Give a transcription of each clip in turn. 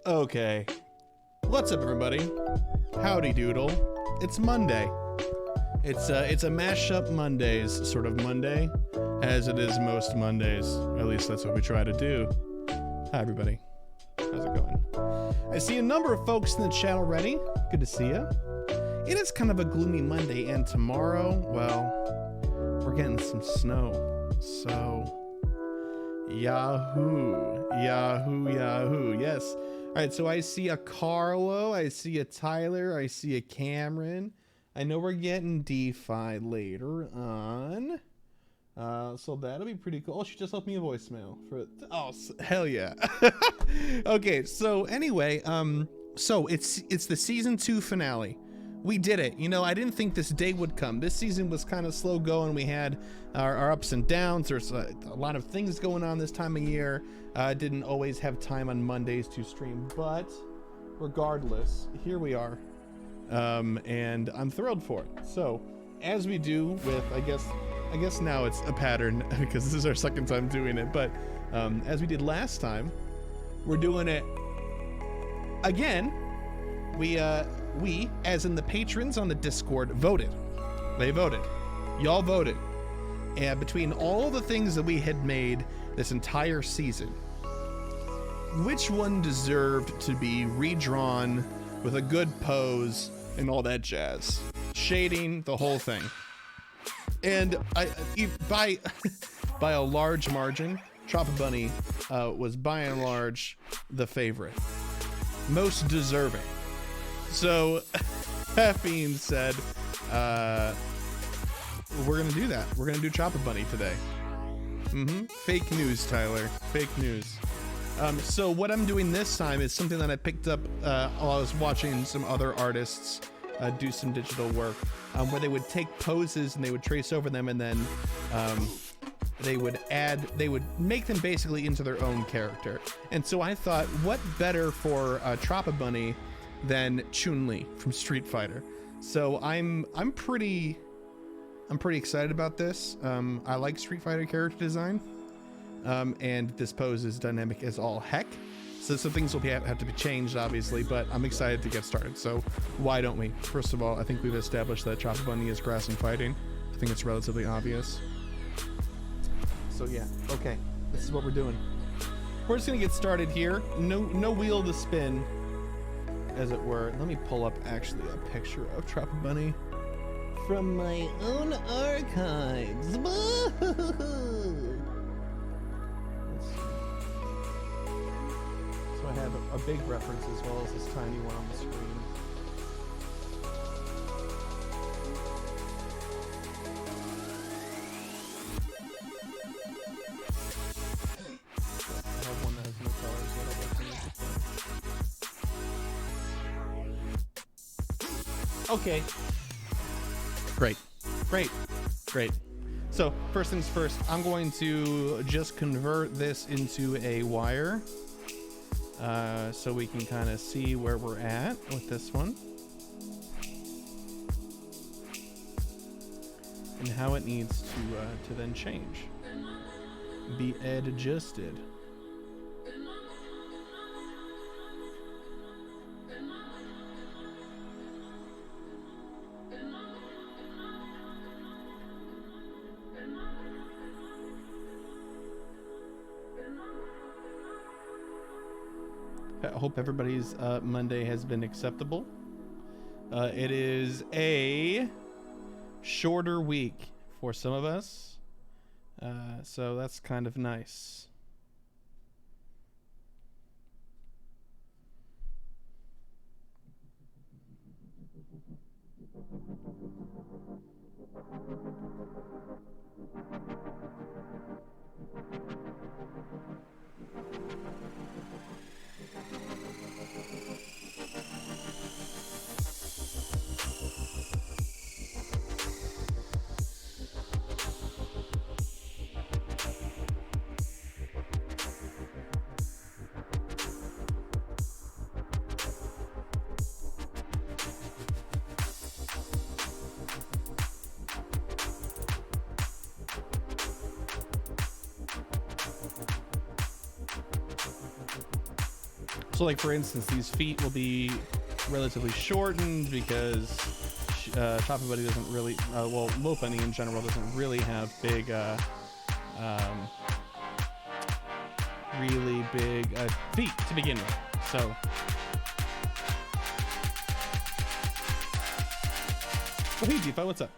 Okay. What's up, everybody? Howdy doodle. It's Monday. It's a Mashup Mondays sort of Monday, as it is most Mondays. At least that's what we try to do. Hi, everybody. How's it going? I see a number of folks in the chat already. Good to see you. It is kind of a gloomy Monday, and tomorrow, well, we're getting some snow. So, Yahoo, Yahoo, Yahoo. Yes. All right, so I see a Carlo, I see a Tyler, I see a Cameron. I know we're getting DeFi later on. So that'll be pretty cool. Oh, she just left me a voicemail for, oh, hell yeah. Okay, so anyway, so it's the season 2 finale. We did it. You know, I didn't think this day would come. This season was kind of slow going. We had our ups and downs. There's a lot of things going on this time of year. Didn't always have time on Mondays to stream, but regardless, here we are. And I'm thrilled for it. So, as we do with, I guess now it's a pattern because this is our second time doing it, but as we did last time, we're doing it again. We, as in the patrons on the Discord, voted. They voted. Y'all voted. And between all the things that we had made this entire season, which one deserved to be redrawn with a good pose and all that jazz? Shading, the whole thing. And by a large margin, Tropibunny was by and large the favorite. Most deserving. So, that being said, we're gonna do that. We're gonna do Tropibunny today. Fake news, Tyler. Fake news. So what I'm doing this time is something that I picked up while I was watching some other artists do some digital work, where they would take poses and they would trace over them, and then they would make them basically into their own character. And so I thought, what better for Tropibunny than Chun-Li from Street Fighter? So I'm pretty excited about this. I like Street Fighter character design, and this pose is dynamic as all heck. So some things will have to be changed, obviously, but I'm excited to get started. So why don't we? First of all, I think we've established that Tropibunny is grass and fighting. I think it's relatively obvious. So yeah, okay, this is what we're doing. We're just gonna get started here. No wheel to spin, as it were. Let me pull up actually a picture of Tropibunny from my own archives. So I have a big reference as well as this tiny one on the screen. I have one that has no colors that I'd like to use. Okay. Great. So first things first, I'm going to just convert this into a wire, so we can kind of see where we're at with this one and how it needs to then change, be adjusted. I hope everybody's Monday has been acceptable. It is a shorter week for some of us, so that's kind of nice. So like for instance, these feet will be relatively shortened because Tropibunny doesn't really, well, Lopunny in general doesn't really have big, really big feet to begin with. So, oh hey Deepa, what's up?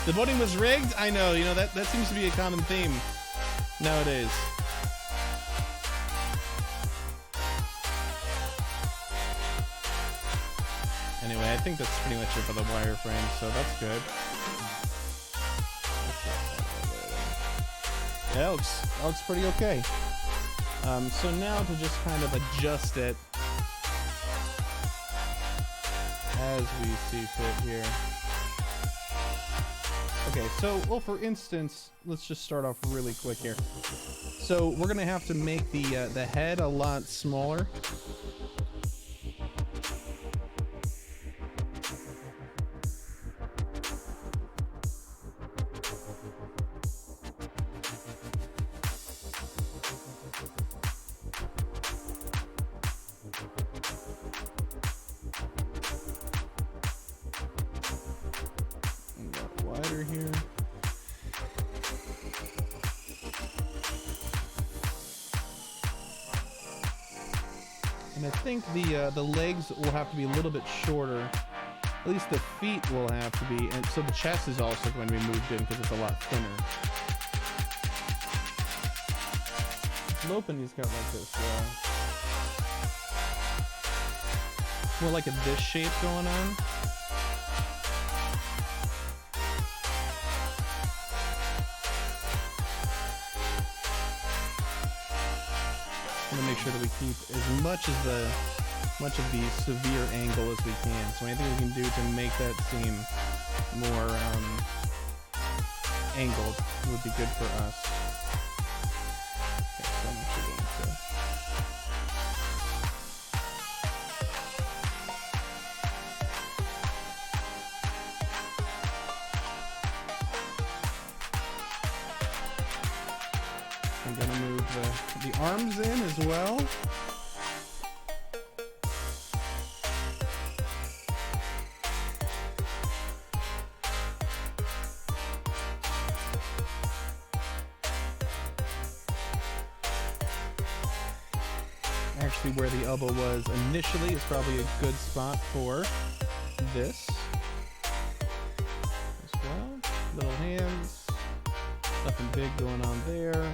The voting was rigged? I know, you know, that seems to be a common theme nowadays. Anyway, I think that's pretty much it for the wireframe, so that's good. Yeah, it looks pretty okay. So now to just kind of adjust it as we see fit here. Okay, so, well, for instance, let's just start off really quick here. So we're gonna have to make the head a lot smaller. Here. And I think the legs will have to be a little bit shorter. At least the feet will have to be, and so the chest is also going to be moved in because it's a lot thinner. Lopunny's got like this, more like a this shape going on. Make sure that we keep as much of the severe angle as we can. So anything we can do to make that seem more angled would be good for us. Okay, so I'm actually going to I'm gonna move the arms in as well. Actually, where the elbow was initially is probably a good spot for this as well. Little hands, nothing big going on there.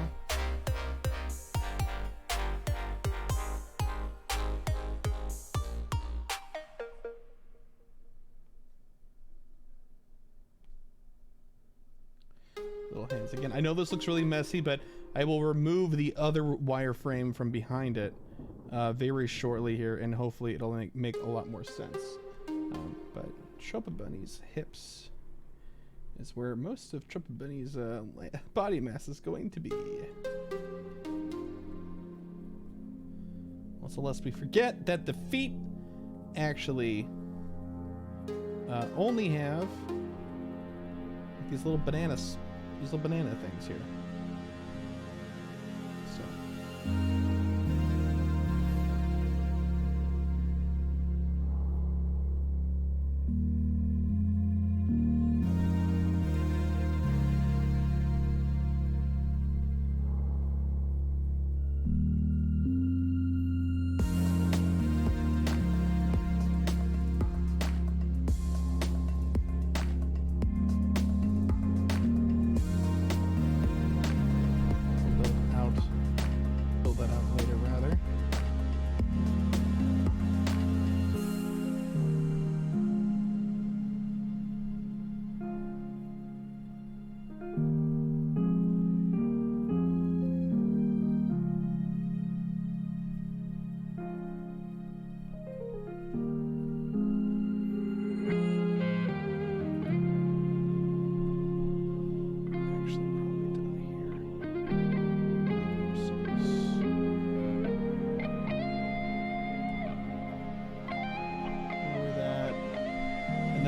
Hands again. I know this looks really messy, but I will remove the other wireframe from behind it very shortly here, and hopefully it'll make a lot more sense. But Tropibunny's hips is where most of Tropibunny's body mass is going to be. Also, lest we forget that the feet actually only have these little bananas. These little banana things here. So.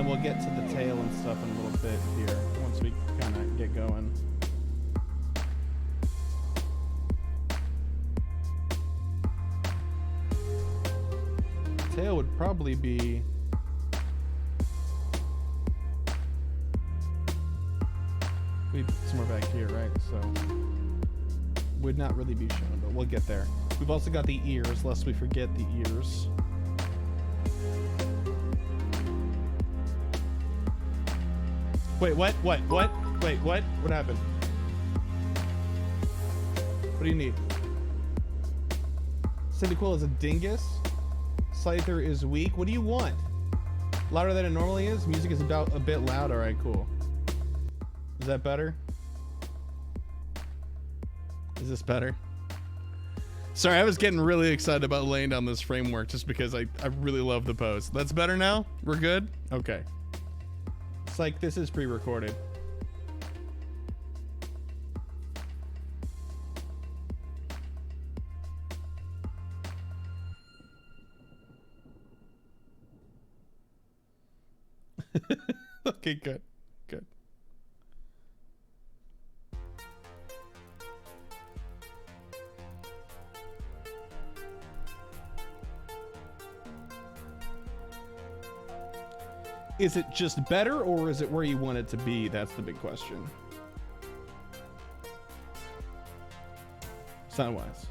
We'll get to the tail and stuff in a little bit here once we kind of get going. tail would probably be... We'd somewhere back here, right? So would not really be shown, but we'll get there. We've also got the ears, lest we forget the ears. Wait, what? Wait, what? What happened? What do you need? Cyndaquil is a dingus. Scyther is weak. What do you want? Louder than it normally is? Music is about a bit loud. Alright, cool. Is that better? Is this better? Sorry, I was getting really excited about laying down this framework just because I really love the pose. That's better now? We're good? Okay. It's like this is pre-recorded. Okay, good. Good. Is it just better, or is it where you want it to be? That's the big question. Sound-wise.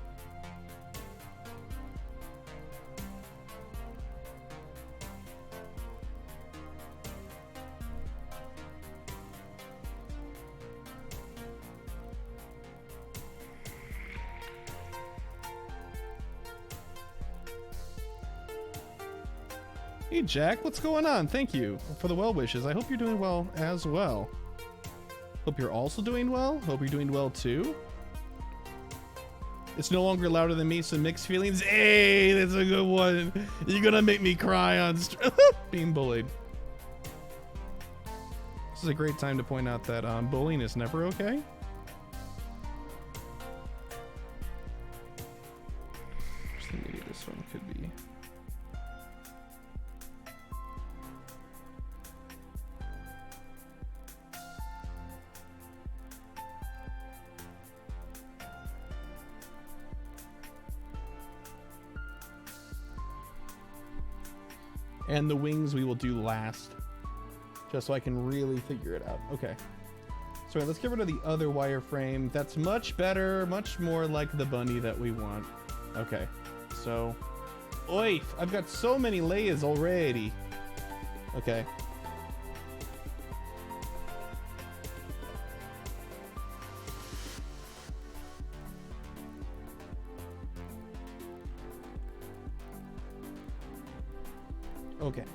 Hey Jack, what's going on? Thank you for the well wishes. I hope you're doing well as well. Hope you're also doing well. Hope you're doing well too. It's no longer louder than me, so mixed feelings. Hey, that's a good one. You're gonna make me cry on being bullied. This is a great time to point out that bullying is never okay. I think maybe this one could be. And the wings we will do last, just so I can really figure it out. Okay. So let's get rid of the other wireframe. That's much better, much more like the bunny that we want. Okay. So, oif, I've got so many layers already. Okay. Okay.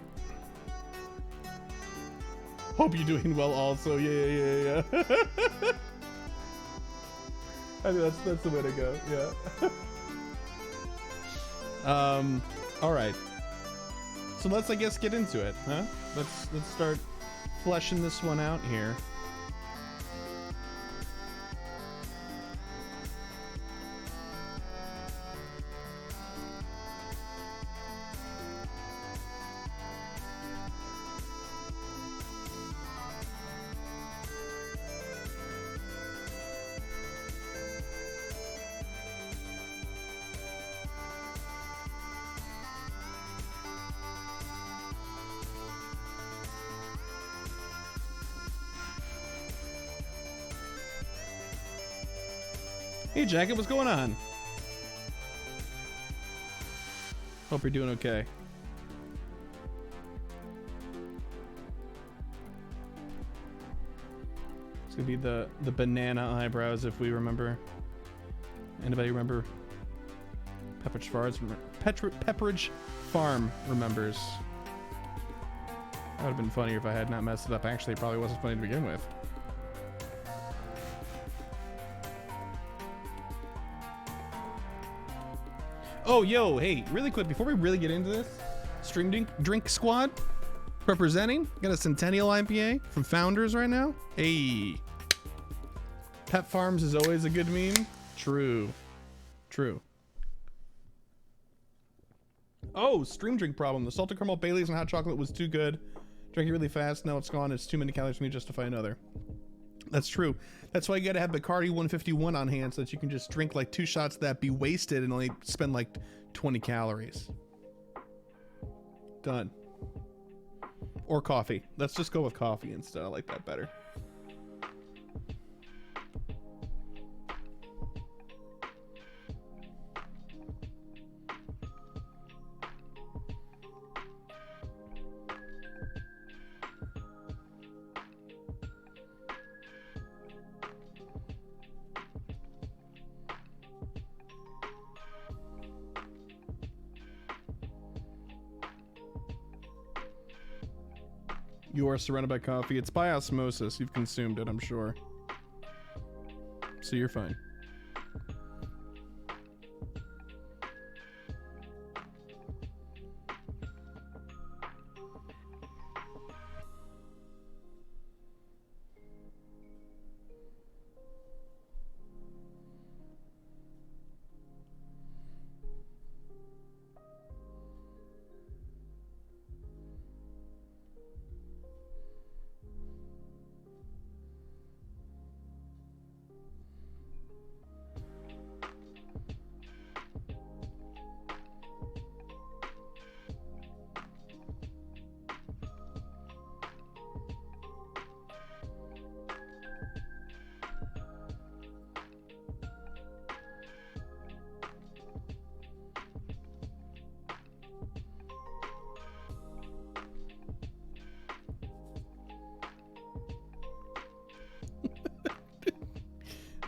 Hope you're doing well also. Yeah. I think that's the way to go. Yeah. All right. So let's, I guess, get into it, huh? Let's start fleshing this one out here. Hey Jacket, what's going on? Hope you're doing okay. It's gonna be the banana eyebrows if we remember. Anybody remember? Pepperidge Farm remembers. That would have been funnier if I had not messed it up. Actually, it probably wasn't funny to begin with. Oh, yo, hey, really quick, before we really get into this, Stream Drink Squad representing. Got a Centennial IPA from Founders right now. Hey. Pet Farms is always a good meme. True. Oh, stream drink problem. The salted caramel Baileys and hot chocolate was too good. Drank it really fast. Now it's gone. It's too many calories for me to justify another. That's true. That's why you gotta have Bacardi 151 on hand so that you can just drink like 2 shots of that, be wasted, and only spend like 20 calories. Done. Or coffee. Let's just go with coffee instead. I like that better. You are surrounded by coffee. It's by osmosis. You've consumed it, I'm sure. So you're fine.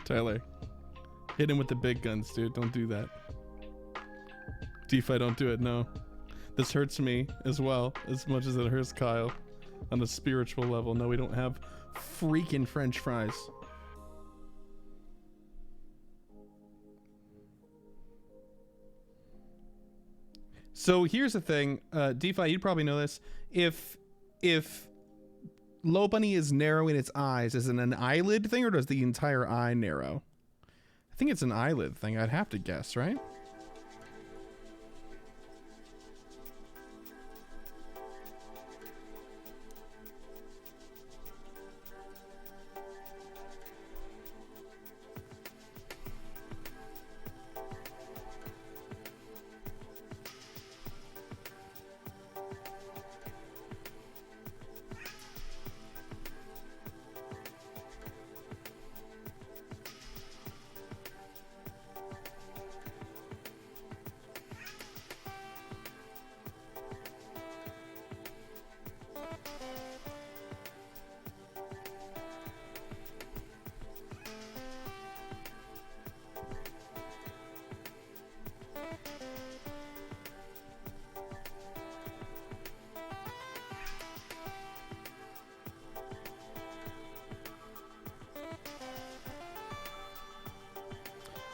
Tyler, hit him with the big guns, dude. Don't do that. DeFi, don't do it. No. This hurts me as well, as much as it hurts Kyle on a spiritual level. No, we don't have freaking French fries. So here's the thing, DeFi, you'd probably know this. If Lopunny is narrow in its eyes, is it an eyelid thing or does the entire eye narrow? I think it's an eyelid thing. I'd have to guess, right?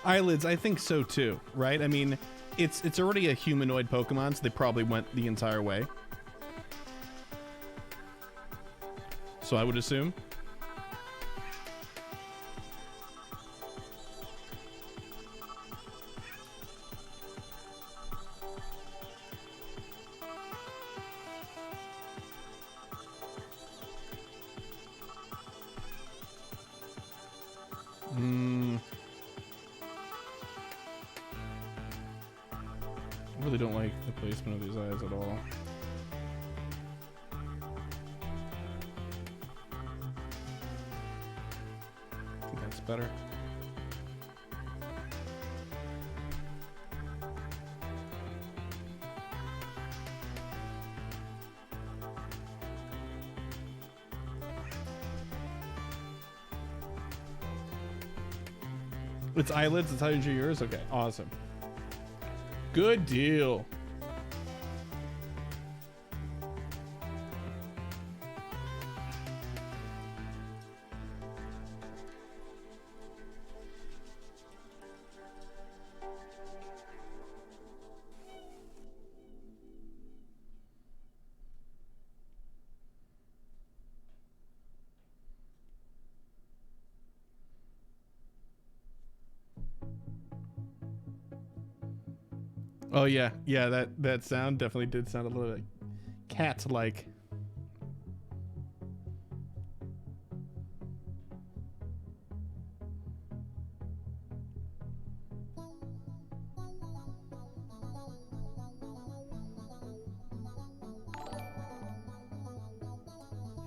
Eyelids, I think so too, right? I mean, it's already a humanoid Pokemon, so they probably went the entire way. So I would assume. I really don't like the placement of these eyes at all. I think that's better. It's eyelids, it's how you do yours? Okay, awesome. Good deal. Oh yeah, yeah, that sound definitely did sound a little like cat-like.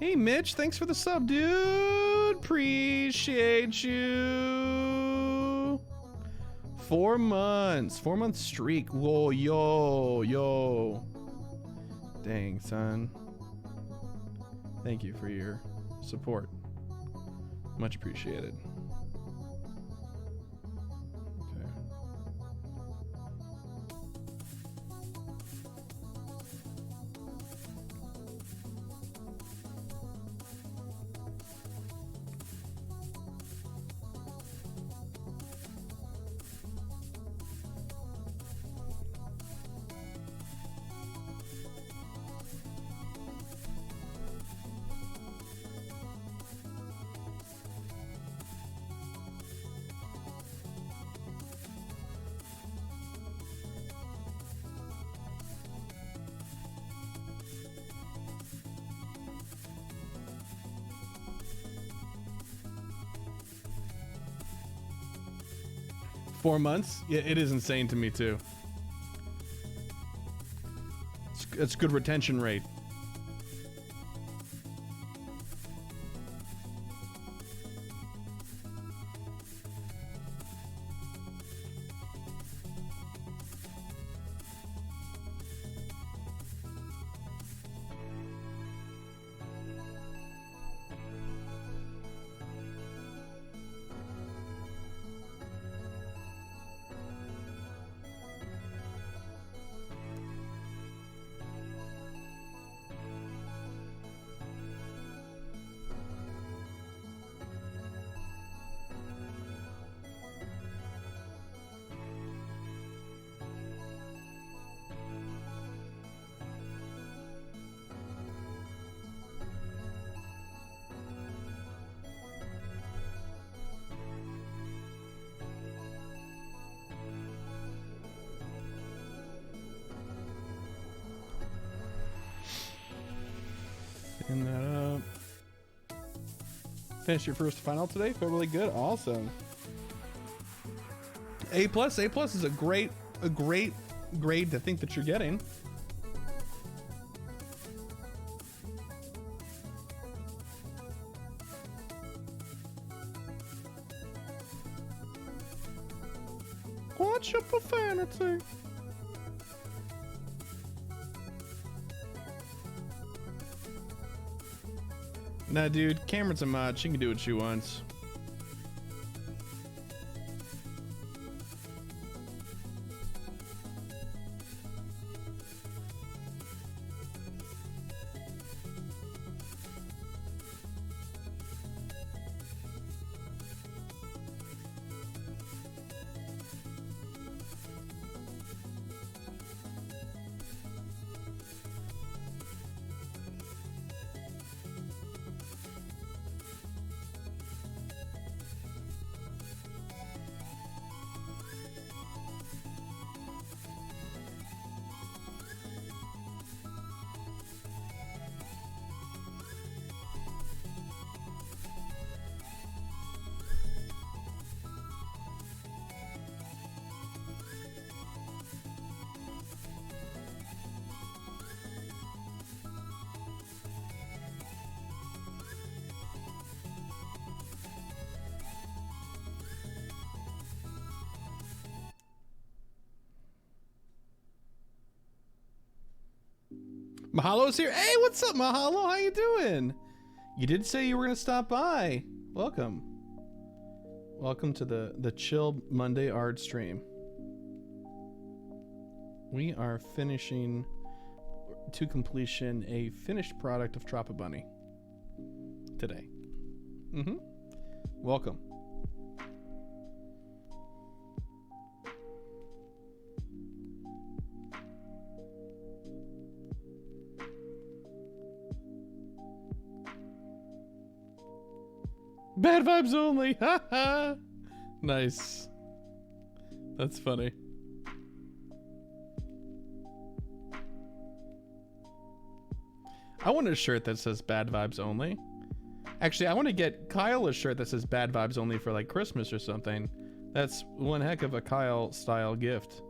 Hey, Mitch, thanks for the sub, dude. Appreciate you. 4 months. 4-month streak. Whoa, yo. Dang, son. Thank you for your support. Much appreciated. Okay. 4 months? Yeah, it is insane to me too. It's good retention rate. Pin that up. Finished your first final today? Felt really good. Awesome. A plus. A plus is a great grade to think that you're getting. Watch your profanity. Nah, dude, Cameron's a mod. She can do what she wants. Mahalo's here. Hey, what's up, Mahalo? How you doing? You did say you were gonna stop by. Welcome. Welcome to the Chill Monday art stream. We are finishing to completion a finished product of Tropibunny today. Welcome. Bad vibes only. Haha. Nice. That's funny. I want a shirt that says bad vibes only. Actually, I want to get Kyle a shirt that says bad vibes only for like Christmas or something. That's one heck of a Kyle style gift.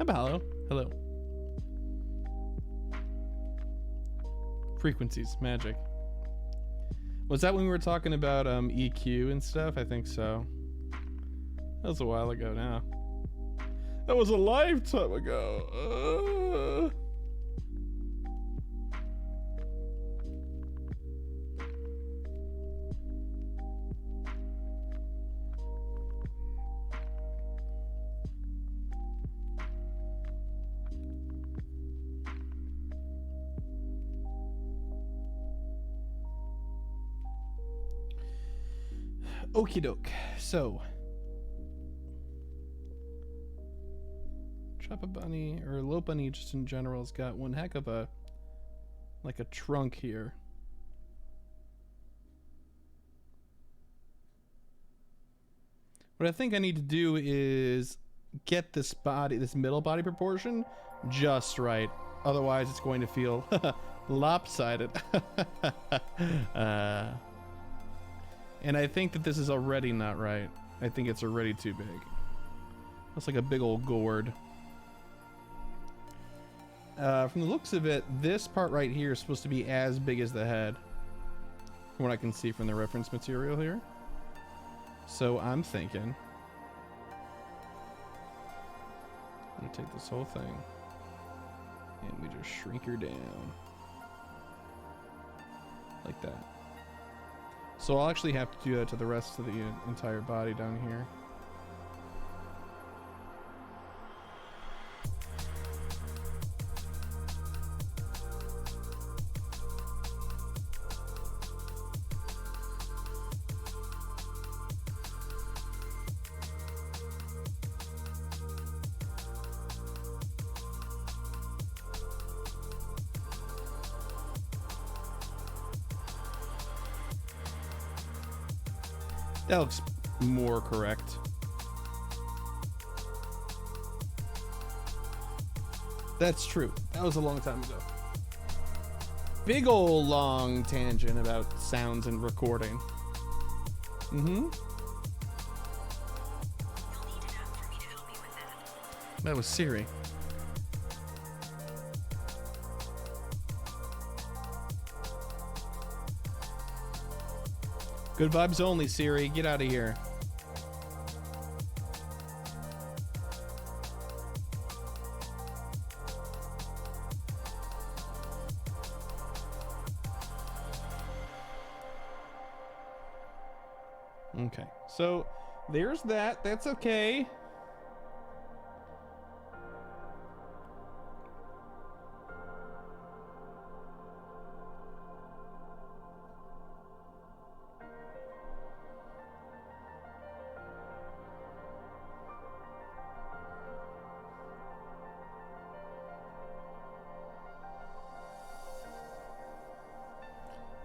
Hello. Hello. Frequencies, magic. Was that when we were talking about EQ and stuff? I think so. That was a while ago now. That was a lifetime ago. Okie doke. So, Tropibunny or Lopunny just in general has got one heck of a trunk here. What I think I need to do is get this middle body proportion just right. Otherwise, it's going to feel lopsided. And I think that this is already not right. I think it's already too big. That's like a big old gourd. From the looks of it, this part right here is supposed to be as big as the head. From what I can see from the reference material here. So I'm thinking I'm gonna take this whole thing and we just shrink her down. Like that. So I'll actually have to do that to the rest of the entire body down here. That looks more correct. That's true. That was a long time ago. Big ol' long tangent about sounds and recording. Mm-hmm. That was Siri. Good vibes only, Siri. Get out of here. Okay, so there's that. That's okay.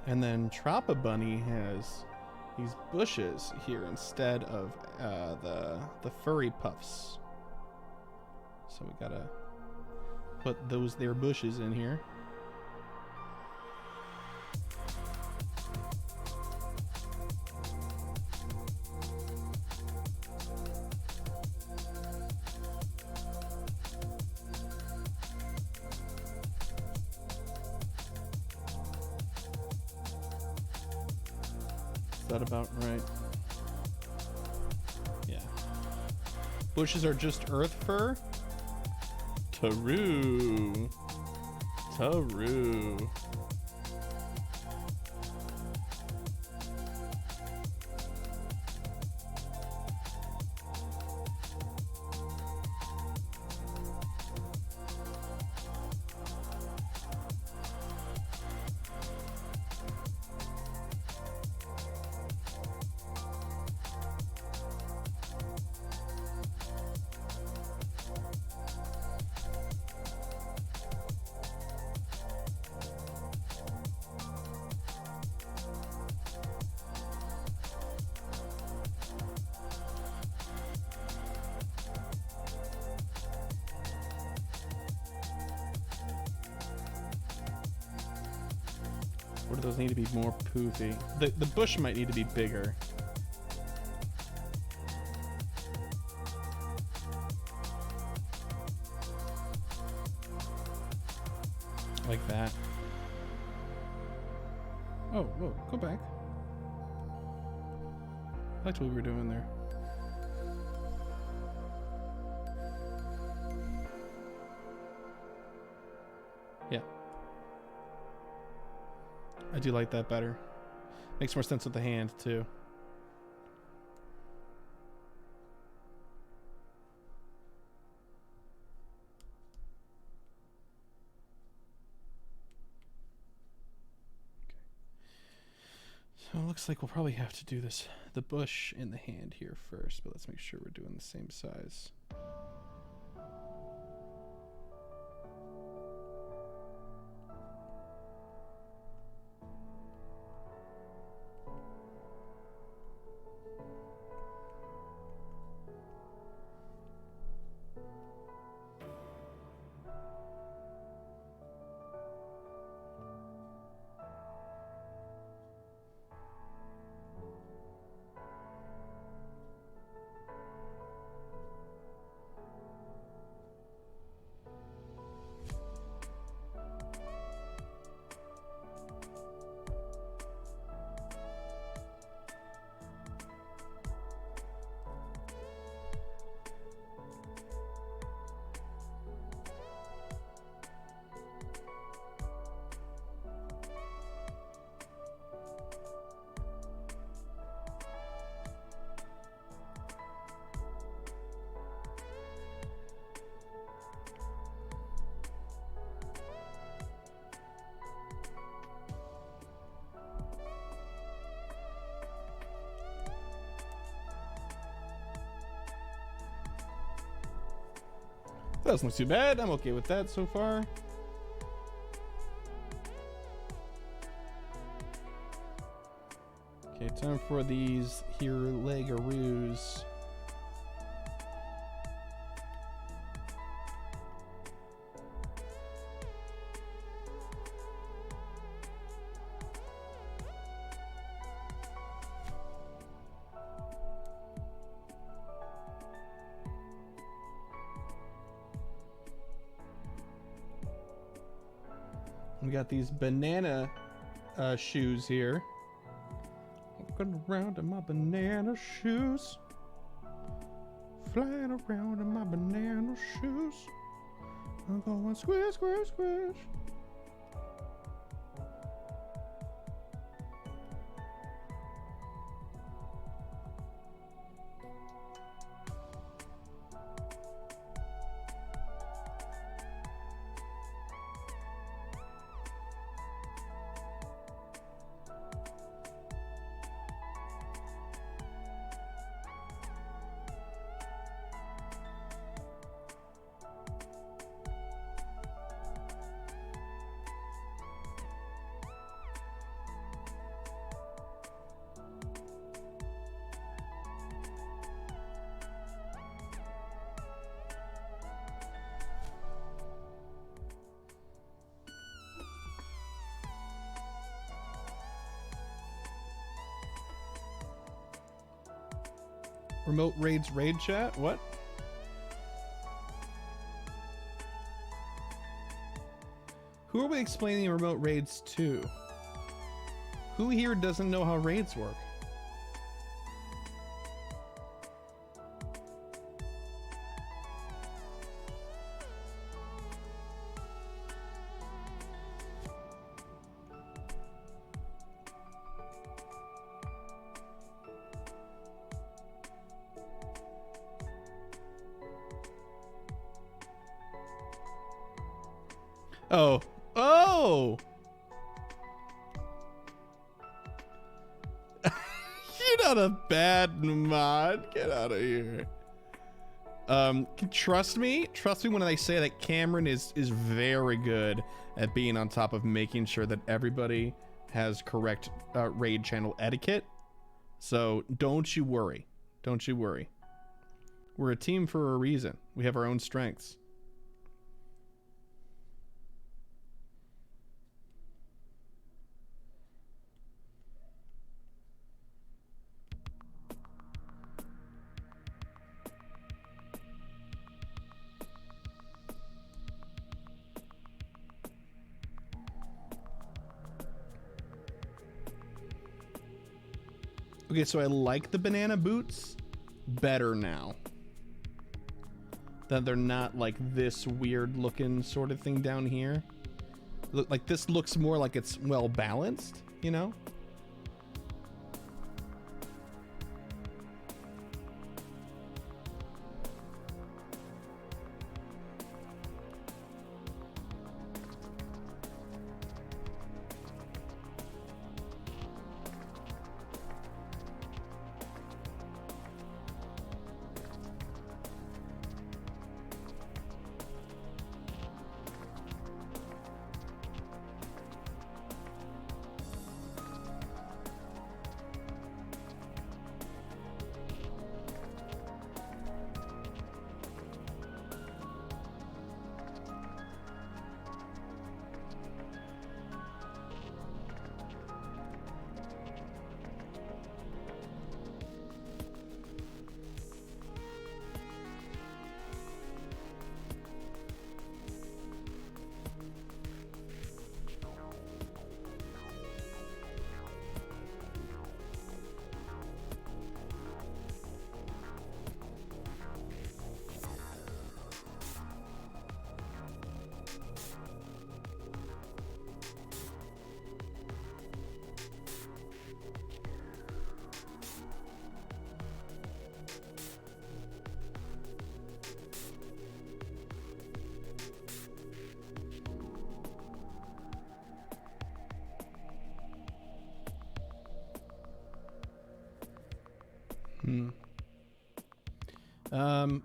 And then Tropibunny has these bushes here instead of the furry puffs. So we gotta put those there bushes in here. Is that about right? Yeah. Bushes are just earth fur? Taru. Taru. Or do those need to be more poofy? The bush might need to be bigger. Like that. Oh, whoa, go back. I liked what we were doing there. Yeah. I do like that better. Makes more sense with the hand, too. So it looks like we'll probably have to do this, the bush in the hand here first, but let's make sure we're doing the same size. That doesn't look too bad. I'm okay with that so far. Okay, time for these here legaroos. We got these banana shoes here. Walking around in my banana shoes. Flying around in my banana shoes. I'm going squish, squish, squish. Remote raids raid chat? What? Who are we explaining remote raids to? Who here doesn't know how raids work? Oh. Oh! You're not a bad mod. Get out of here. Trust me when I say that Cameron is very good at being on top of making sure that everybody has correct raid channel etiquette. So don't you worry. Don't you worry. We're a team for a reason. We have our own strengths. Okay, so I like the banana boots better now. That they're not like this weird looking sort of thing down here. Look, like this looks more like it's well balanced, you know?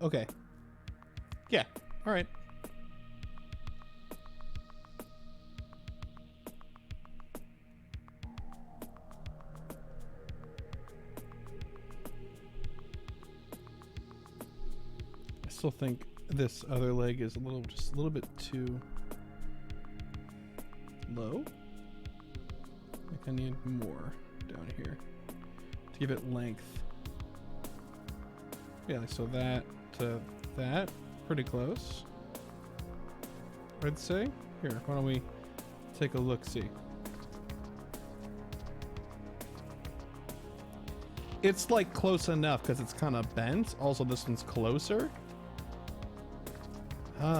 Okay. Yeah, all right. I still think this other leg is just a little bit too low. I think I need more down here to give it length. Yeah, so that to that, pretty close, I'd say. Here, why don't we take a look-see. It's like close enough because it's kind of bent. Also, this one's closer.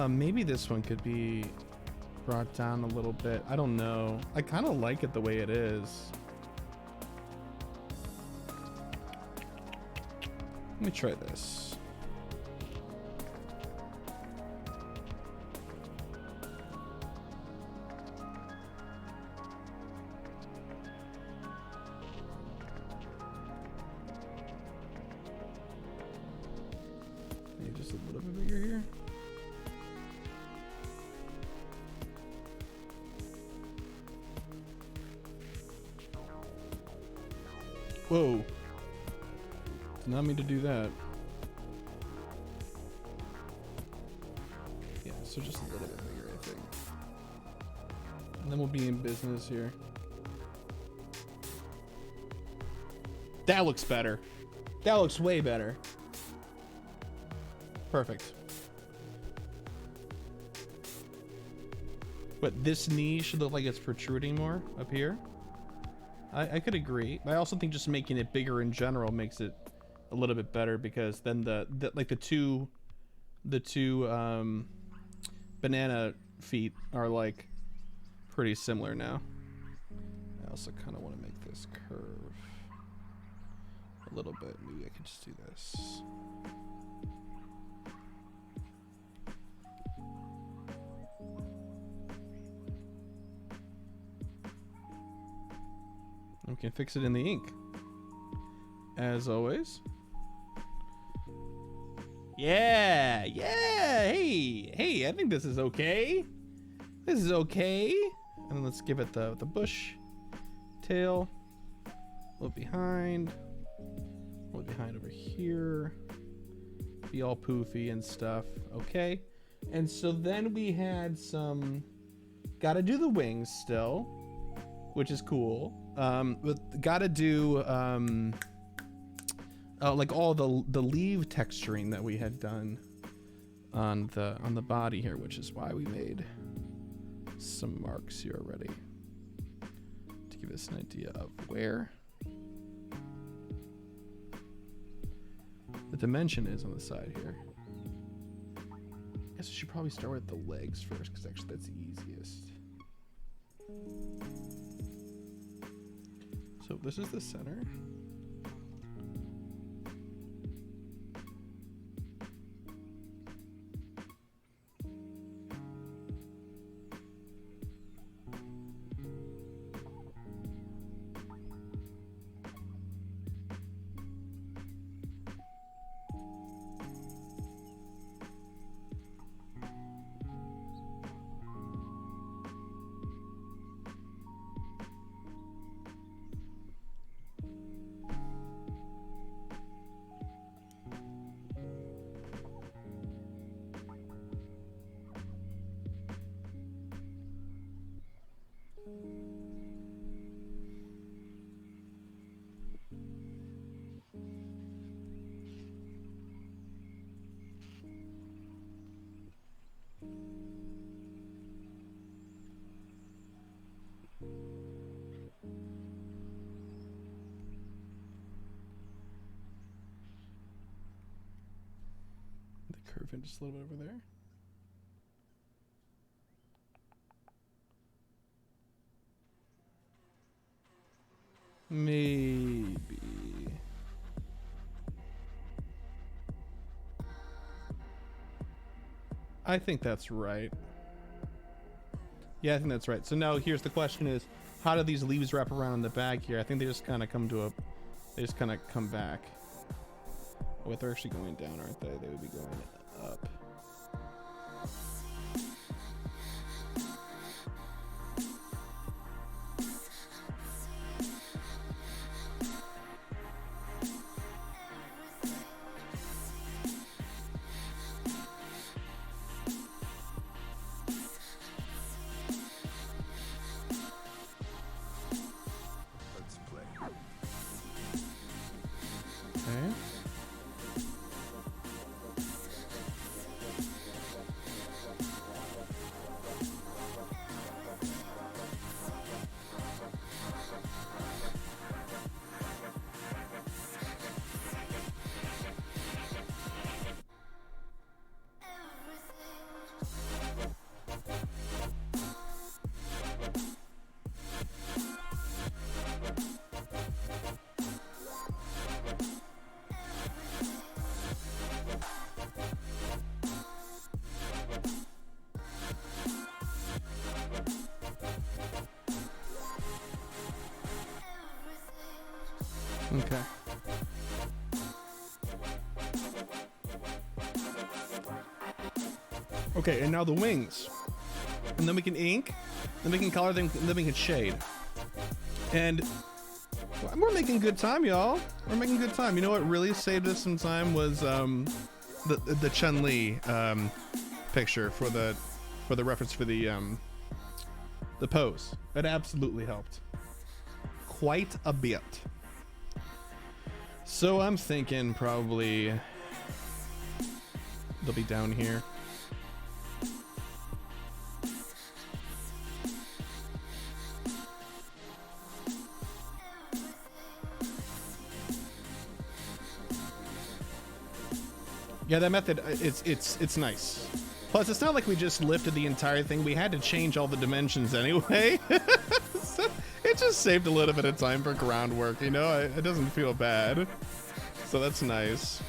Maybe this one could be brought down a little bit. I don't know. I kind of like it the way it is. Let me try this. Maybe just a little bit bigger here. Whoa. Did not mean to do that. Yeah, so just a little bit bigger, I think. And then we'll be in business here. That looks better. That looks way better. Perfect. But this knee should look like it's protruding more up here. I could agree. But I also think just making it bigger in general makes it a little bit better, because then the two banana feet are like pretty similar now. I also kind of want to make this curve a little bit. Maybe I could just do this. We can fix it in the ink, as always. Yeah, hey, I think this is okay. This is okay. And then let's give it the bush tail. A little behind over here. Be all poofy and stuff. Okay. And so then we had some, gotta do the wings still, which is cool. But gotta do like all the leaf texturing that we had done on the body here, which is why we made some marks here already to give us an idea of where the dimension is on the side here. I guess we should probably start with the legs first, because actually that's the easiest. So this is the center. Curve in just a little bit over there. Maybe. I think that's right. Yeah, I think that's right. So now here's the question is, how do these leaves wrap around in the back here? I think they just kind of come to a, they just kind of come back. Oh, they're actually going down, aren't they? They would be going up. Okay. Okay, and now the wings. And then we can ink, then we can color them, and then we can shade. And we're making good time, y'all. We're making good time. You know what really saved us some time was the Chun-Li picture for the reference for the pose. That absolutely helped. Quite a bit. So I'm thinking probably they'll be down here. Yeah, that method, it's nice. Plus, it's not like we just lifted the entire thing. We had to change all the dimensions anyway. So it just saved a little bit of time for groundwork, you know? It doesn't feel bad. So that's nice.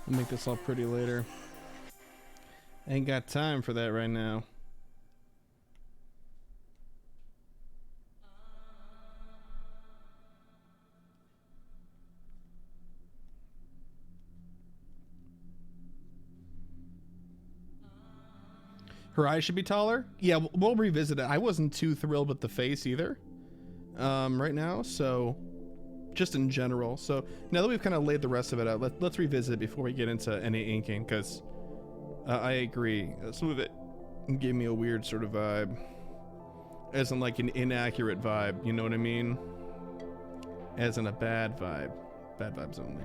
We'll make this all pretty later. Ain't got time for that right now. Her eyes should be taller. Yeah, we'll revisit it. I wasn't too thrilled with the face either right now, so just in general. So now that we've kind of laid the rest of it out, let's revisit it before we get into any inking, because I agree. Some of it gave me a weird sort of vibe, as in like an inaccurate vibe, you know what I mean? As in a bad vibe. Bad vibes only.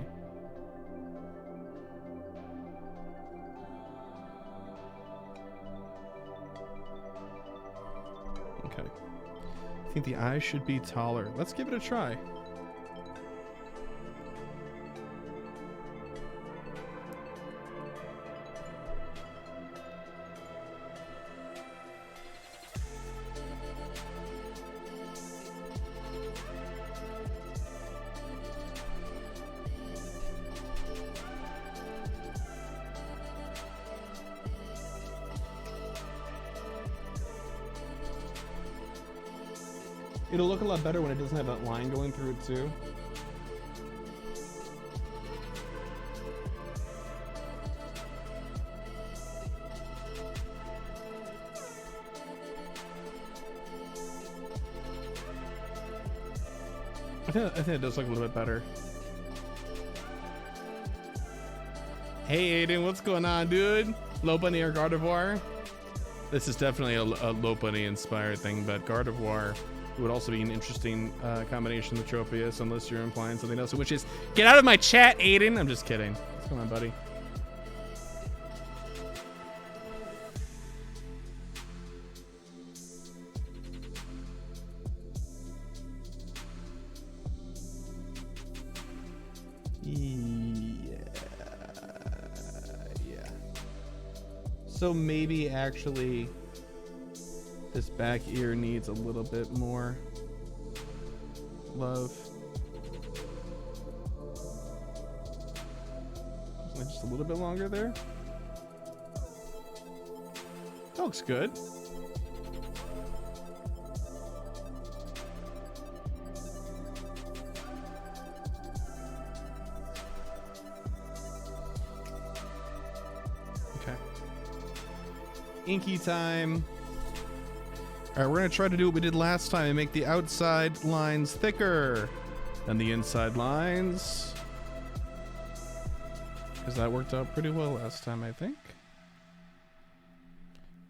Okay. I think the eyes should be taller. Let's give it a try. It'll look a lot better when it doesn't have that line going through it too. I think it does look a little bit better. Hey Aiden, what's going on, dude? Lopunny or Gardevoir? This is definitely a Lopunny inspired thing, but Gardevoir would also be an interesting combination with Tropius, unless you're implying something else, which is get out of my chat, Aiden. I'm just kidding. What's going on, buddy? Yeah. So maybe actually this back ear needs a little bit more love. Just a little bit longer there. That looks good. Okay. Inky time. All right, we're gonna try to do what we did last time and make the outside lines thicker than the inside lines, because that worked out pretty well last time, I think.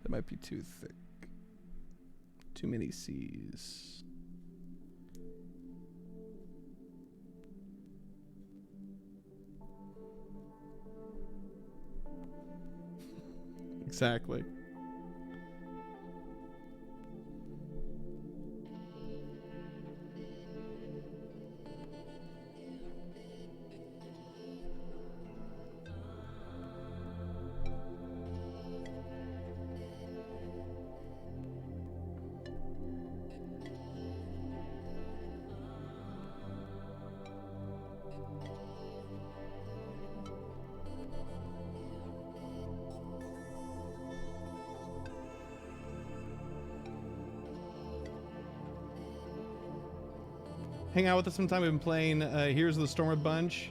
That might be too thick. Too many C's. Exactly. Hang out with us sometime. We've been playing Heroes of the Storm a bunch.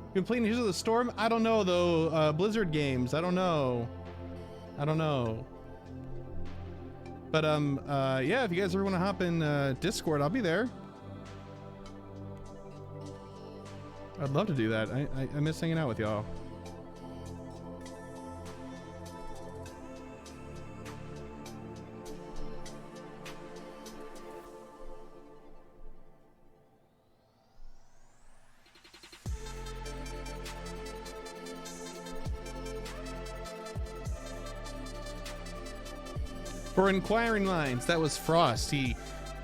We've been playing Heroes of the Storm? I don't know though. Blizzard games. I don't know. But yeah, if you guys ever want to hop in Discord, I'll be there. I'd love to do that. I miss hanging out with y'all. For inquiring minds, that was Frost. He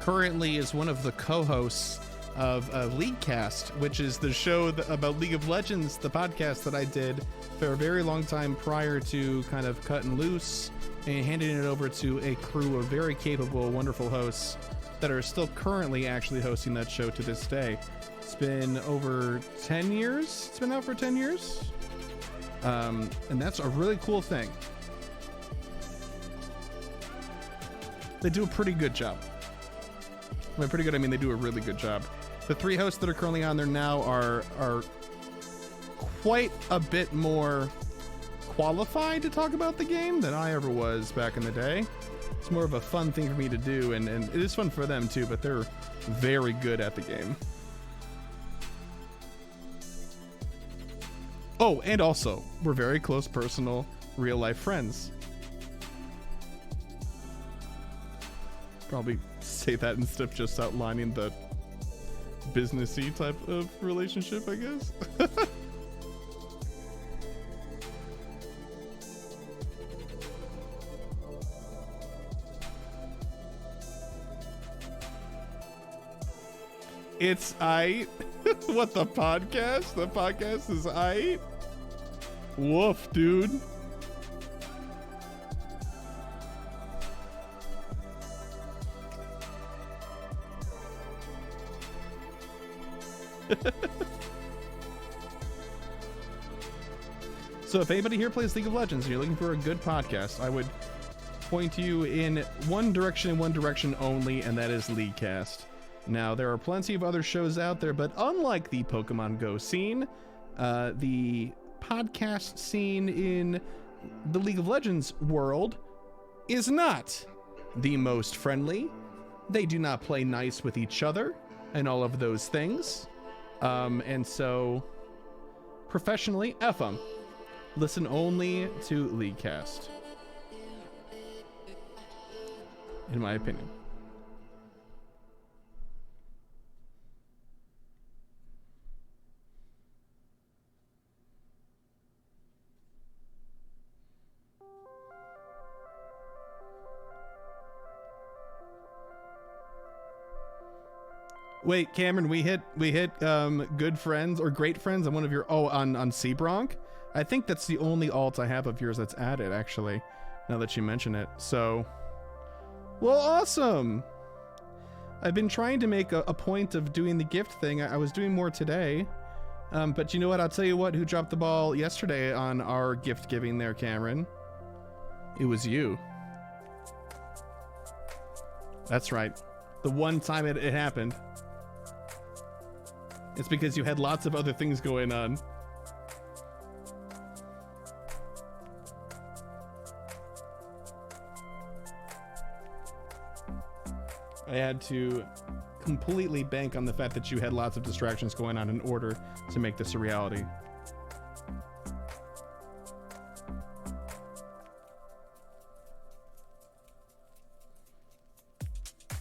currently is one of the co-hosts of Leaguecast, which is the show about League of Legends, the podcast that I did for a very long time prior to kind of cutting loose and handing it over to a crew of very capable, wonderful hosts that are still currently actually hosting that show to this day. It's been over 10 years. It's been out for 10 years. And that's a really cool thing. They do a pretty good job. By pretty good, I mean they do a really good job. The three hosts that are currently on there now are quite a bit more qualified to talk about the game than I ever was back in the day. It's more of a fun thing for me to do, and it is fun for them too, but they're very good at the game. Oh, and also, we're very close, personal, real-life friends. Probably say that instead of just outlining the businessy type of relationship, I guess. It's aight. What, the podcast? The podcast is aight? Woof, dude. So if anybody here plays League of Legends and you're looking for a good podcast, I would point you in one direction and one direction only, and that is LeagueCast. Now, there are plenty of other shows out there, but unlike the Pokemon Go scene, the podcast scene in the League of Legends world is not the most friendly. They do not play nice with each other and all of those things. And so, professionally, F them. Listen only to LeagueCast, in my opinion. Wait, Cameron, we hit good friends or great friends on one of your on Seabronk. I think that's the only alt I have of yours that's added, actually, now that you mention it. So, well, awesome. I've been trying to make a point of doing the gift thing. I was doing more today, but you know what? I'll tell you what. Who dropped the ball yesterday on our gift giving there, Cameron? It was you. That's right. The one time it happened. It's because you had lots of other things going on. I had to completely bank on the fact that you had lots of distractions going on in order to make this a reality.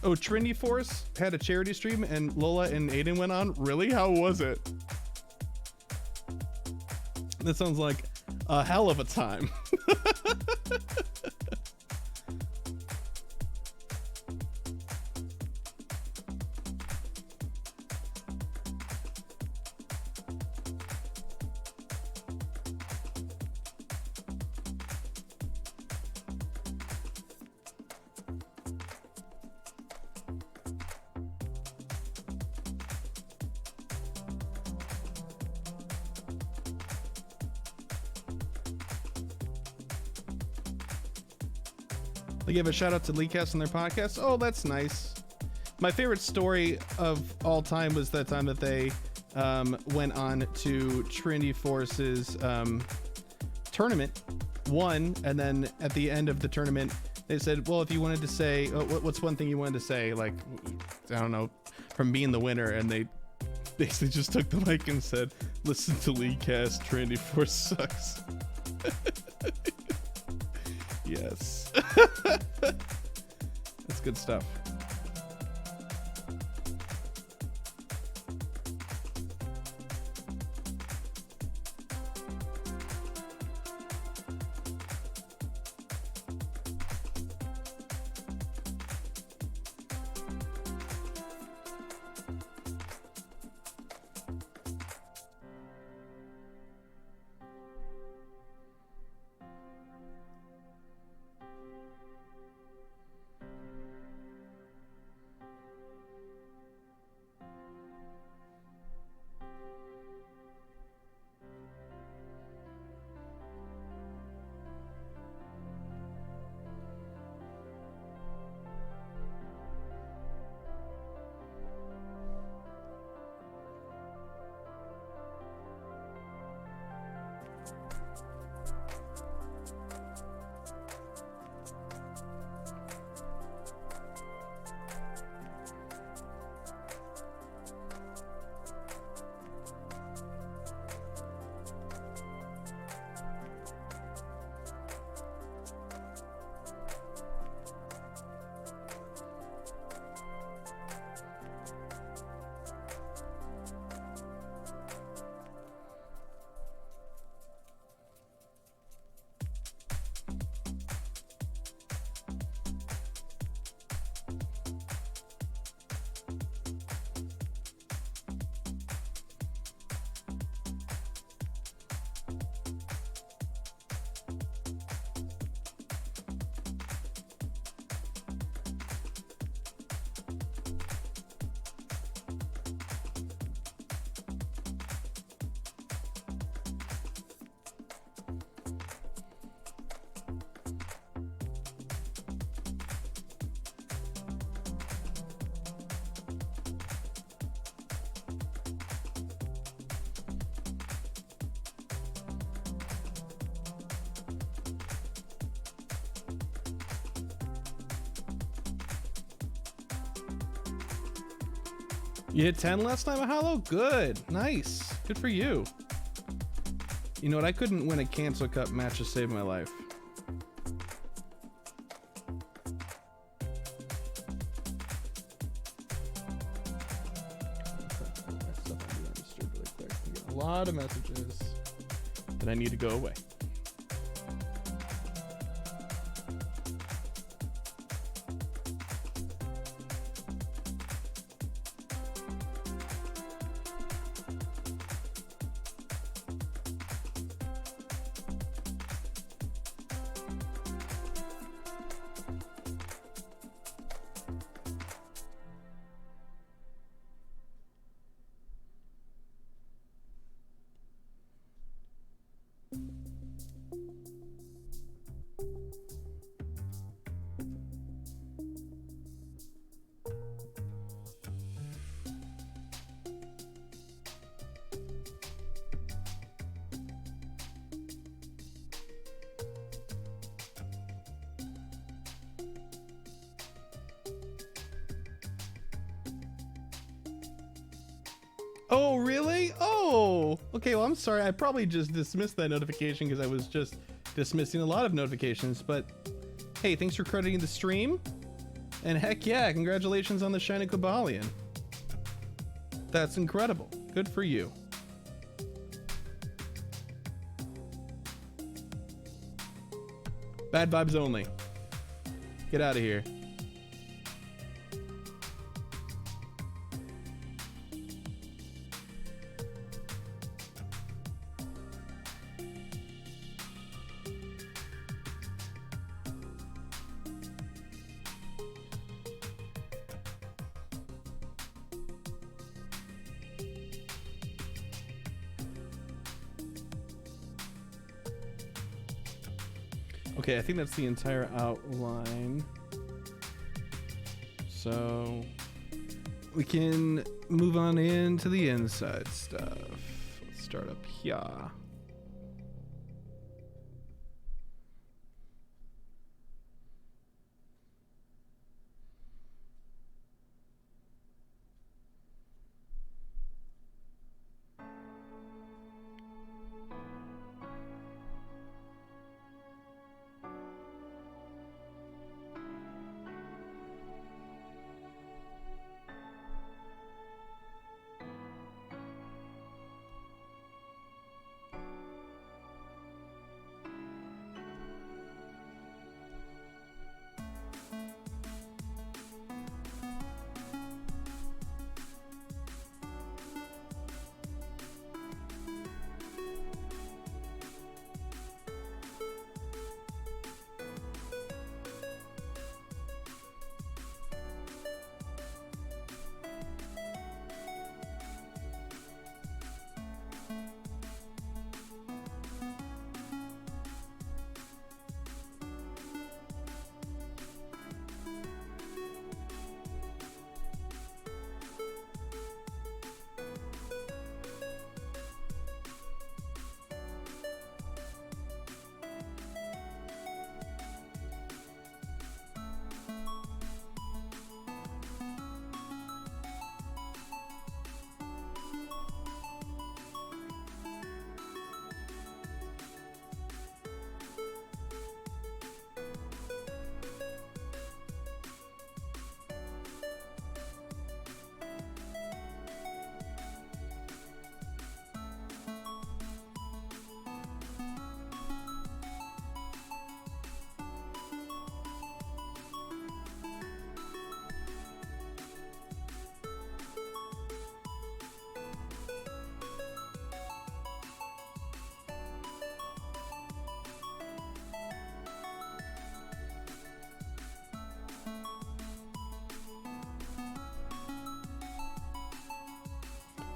Oh, Trinity Force had a charity stream and Lola and Aiden went on? Really? How was it? That sounds like a hell of a time. They give a shout out to LeagueCast on their podcast. Oh, that's nice. My favorite story of all time was that time that they went on to Trinity Force's tournament, won, and then at the end of the tournament, they said, well, if you wanted to say, what's one thing you wanted to say, like, I don't know, from being the winner, and they basically just took the mic and said, listen to LeagueCast, Trinity Force sucks. Yes. That's good stuff. You hit 10 last time, Mahalo? Good. Nice. Good for you. You know what? I couldn't win a Cancel Cup match to save my life. A lot of messages that I need to go away. Oh, really? Oh, okay. Well, I'm sorry. I probably just dismissed that notification because I was just dismissing a lot of notifications. But hey, thanks for crediting the stream. And heck yeah, congratulations on the Shiny Cobalion. That's incredible. Good for you. Bad vibes only. Get out of here. Okay, I think that's the entire outline. So we can move on into the inside stuff. Let's start up here.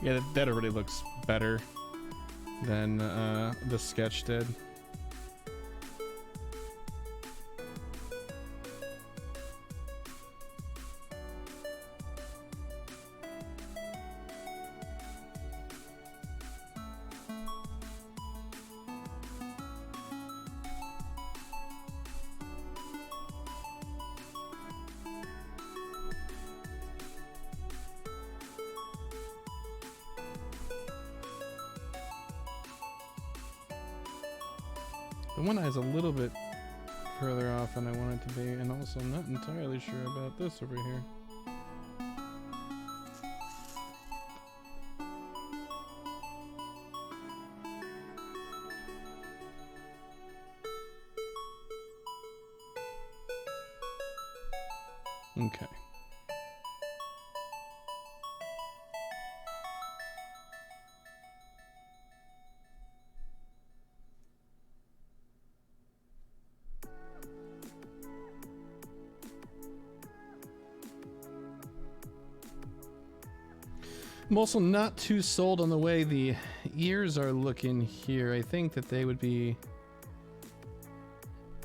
Yeah, that already looks better than the sketch did. The one eye's a little bit further off than I want it to be, and also I'm not entirely sure about this over here. Okay. I'm also not too sold on the way the ears are looking here. I think that they would be...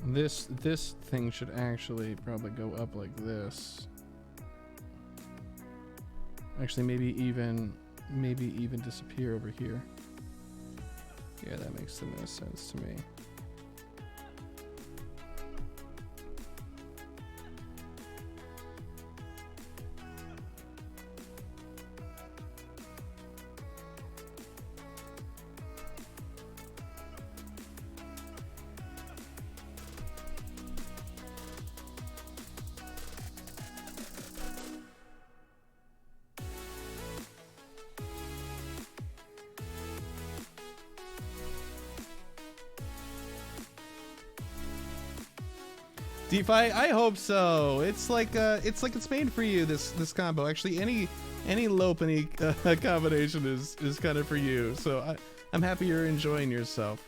This thing should actually probably go up like this. Actually, maybe even disappear over here. Yeah, that makes the most sense to me. DeFi, I hope so. It's like it's made for you. This combo. Actually, any Lopunny combination is kind of for you. So I'm happy you're enjoying yourself.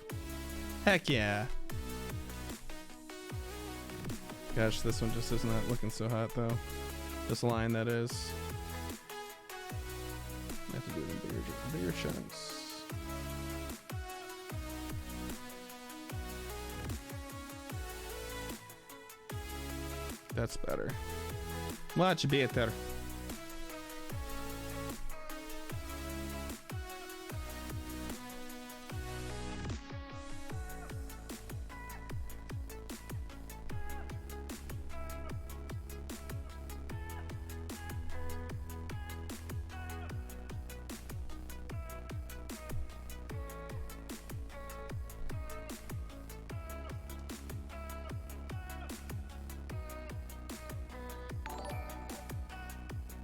Heck yeah. Gosh, this one just is not looking so hot though. This line, that is. I have to do it in bigger chunks. That's better. Much better.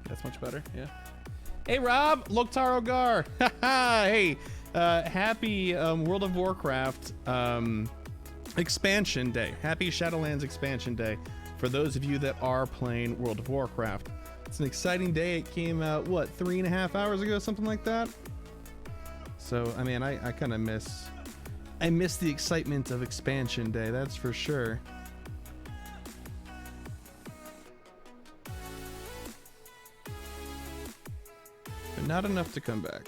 That's much better, yeah. Hey Rob, Loktaro Gar. Hey, happy World of Warcraft expansion day. Happy Shadowlands expansion day for those of you that are playing World of Warcraft. It's an exciting day. It came out, what, 3.5 hours ago, something like that? So, I mean, I kind of miss the excitement of expansion day, that's for sure. Not enough to come back.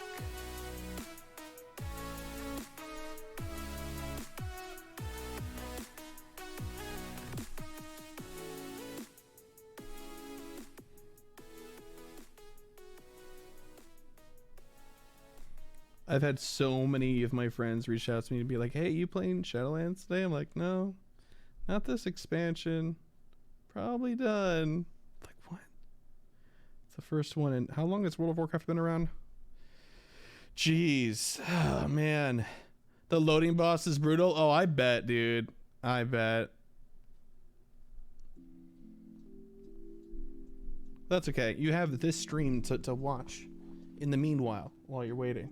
I've had so many of my friends reach out to me to be like, hey, you playing Shadowlands today? I'm like, no, not this expansion. Probably done. Like, what? It's the first one. And how long has World of Warcraft been around? Jeez. Oh, man. The loading boss is brutal. Oh, I bet, dude. I bet. That's okay. You have this stream to watch in the meanwhile while you're waiting.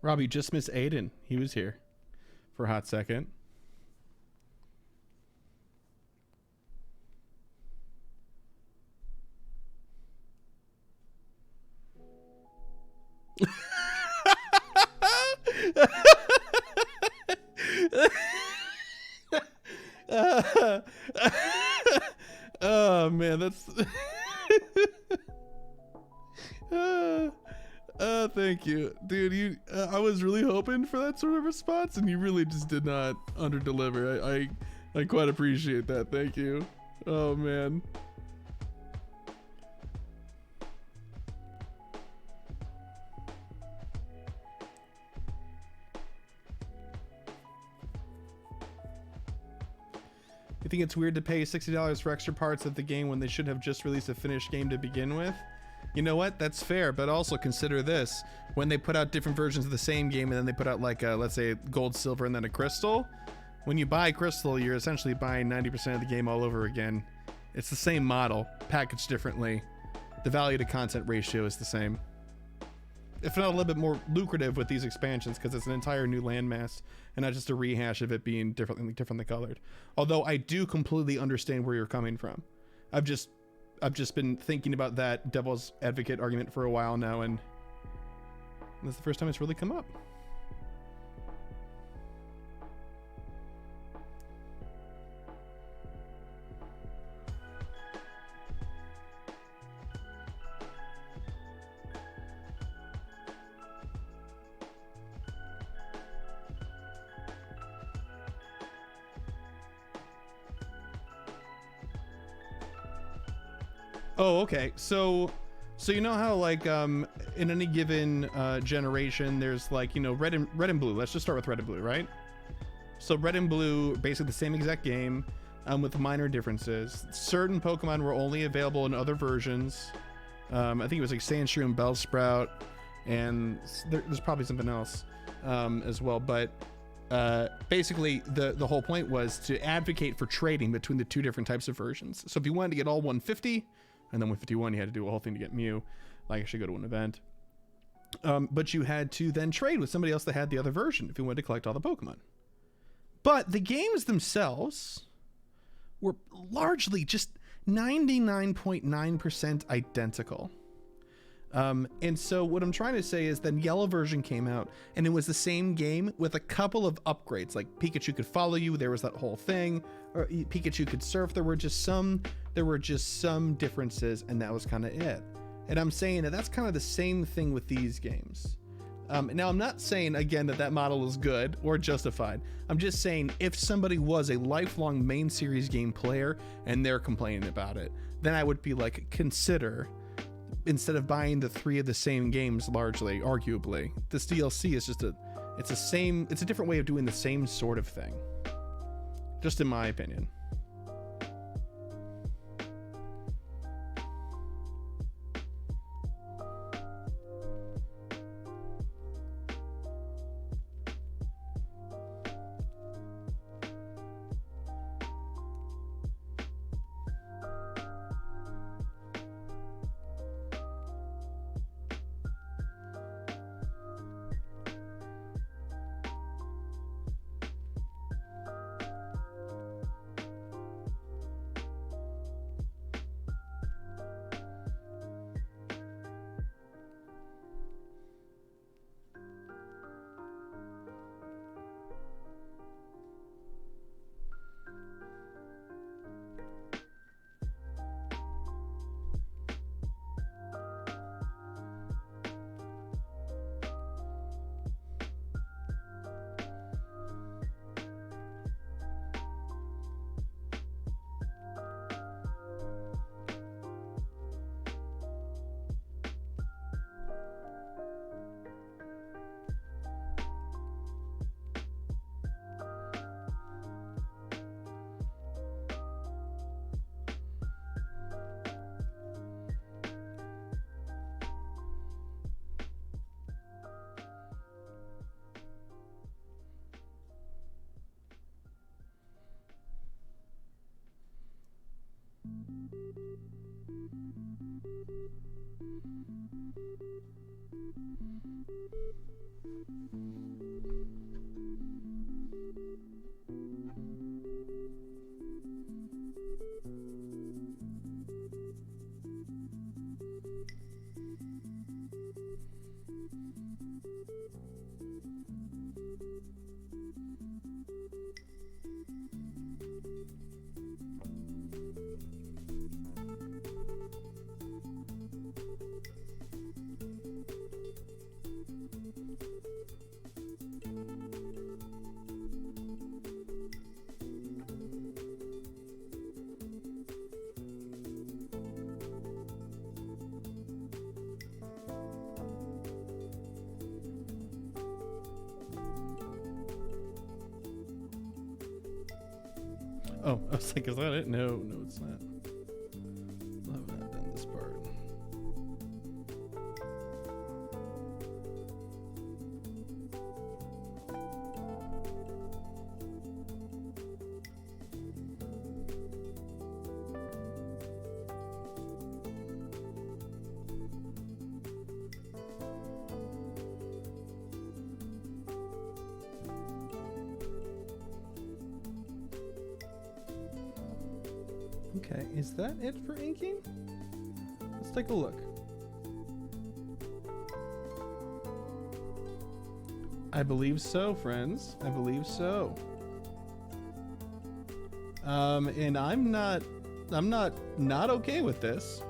Robbie, just missed Aiden. He was here for a hot second. Oh man, that's thank you, dude. You I was really hoping for that sort of response, and you really just did not underdeliver. I quite appreciate that. Thank you. Oh man. You think it's weird to pay $60 for extra parts of the game when they should have just released a finished game to begin with? You know what? That's fair, but also consider this. When they put out different versions of the same game and then they put out like, let's say, gold, silver, and then a crystal, when you buy crystal, you're essentially buying 90% of the game all over again. It's the same model, packaged differently. The value to content ratio is the same. If not a little bit more lucrative with these expansions, because it's an entire new landmass and not just a rehash of it being differently colored. Although I do completely understand where you're coming from. I've just been thinking about that devil's advocate argument for a while now, and this is the first time it's really come up. Oh, okay. So you know how like in any given generation, there's like, you know, red and blue. Let's just start with red and blue, right? So red and blue, basically the same exact game, with minor differences. Certain Pokemon were only available in other versions. I think it was like Sandshrew, Bellsprout, and there's probably something else as well. But basically the whole point was to advocate for trading between the two different types of versions. So if you wanted to get all 150, and then 151, you had to do a whole thing to get Mew, like actually go to an event. But you had to then trade with somebody else that had the other version if you wanted to collect all the Pokemon. But the games themselves were largely just 99.9% identical. And so what I'm trying to say is then yellow version came out and it was the same game with a couple of upgrades, like Pikachu could follow you. There was that whole thing, or Pikachu could surf. There were just some differences, and that was kind of it. And I'm saying that that's kind of the same thing with these games. Now I'm not saying again that model is good or justified. I'm just saying if somebody was a lifelong main series game player and they're complaining about it, then I would be like, consider, instead of buying the 3 of the same games, largely, arguably, this DLC is just it's a different way of doing the same sort of thing. Just in my opinion. Oh, I was like, is that it? No, no, it's not. I have not done this part. Okay, is that it for inking? Let's take a look. I believe so, friends. I believe so. And I'm not okay with this.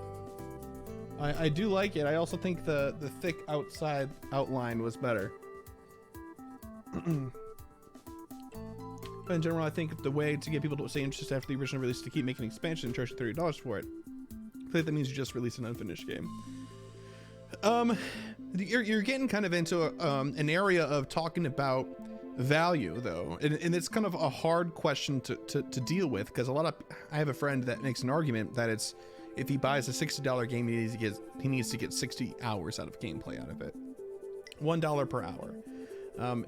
I do like it. I also think the thick outside outline was better. But in general, I think the way to get people to stay interested after the original release is to keep making expansion and charge you $30 for it. I think that means you just release an unfinished game. You're getting kind of into an area of talking about value, though, and it's kind of a hard question to deal with, because I have a friend that makes an argument that it's, if he buys a $60 game, he needs to get 60 hours out of gameplay out of it. $1 per hour.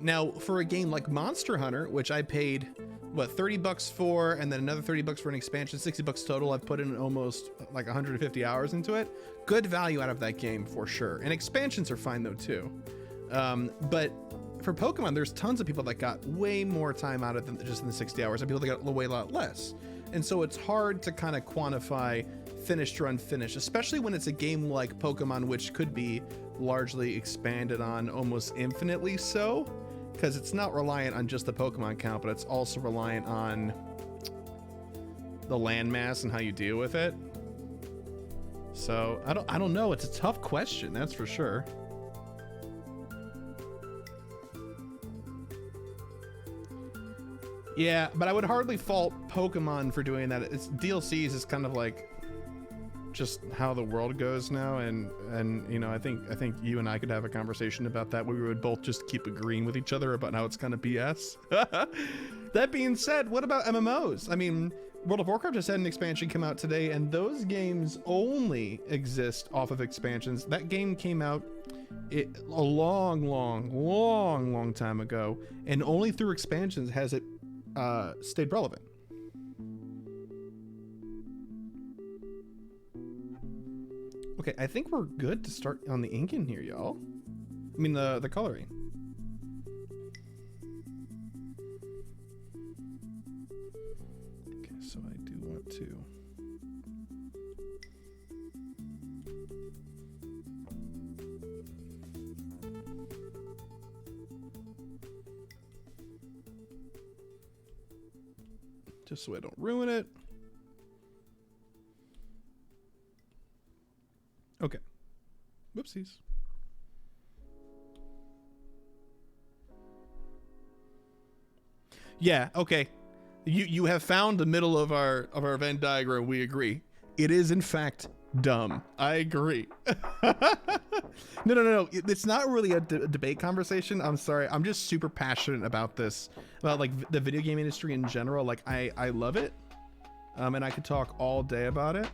Now, for a game like Monster Hunter, which I paid, what, $30 for, and then another $30 for an expansion, $60 total, I've put in almost like 150 hours into it. Good value out of that game for sure. And expansions are fine though too. But for Pokemon, there's tons of people that got way more time out of them just in the 60 hours, and people that got way a lot less. And so it's hard to kind of quantify finished or unfinished, especially when it's a game like Pokemon, which could be largely expanded on almost infinitely so, because it's not reliant on just the Pokemon count, but it's also reliant on the landmass and how you deal with it. So I don't know. It's a tough question, that's for sure. Yeah, but I would hardly fault Pokemon for doing that. It's DLCs is kind of like just how the world goes now, and you know, I think you and I could have a conversation about that where we would both just keep agreeing with each other about how it's kind of BS. That being said, what about MMOs? I mean, World of Warcraft just had an expansion come out today, and those games only exist off of expansions. That game came out a long time ago, and only through expansions has it stayed relevant. Okay, I think we're good to start on the inking here, y'all. I mean, the coloring. Okay, so I do want to... just so I don't ruin it. Okay. Whoopsies. Yeah, okay. You have found the middle of our Venn diagram. We agree. It is in fact dumb. I agree. No. It's not really a debate conversation. I'm sorry. I'm just super passionate about this, about like the video game industry in general. Like I love it. And I could talk all day about it.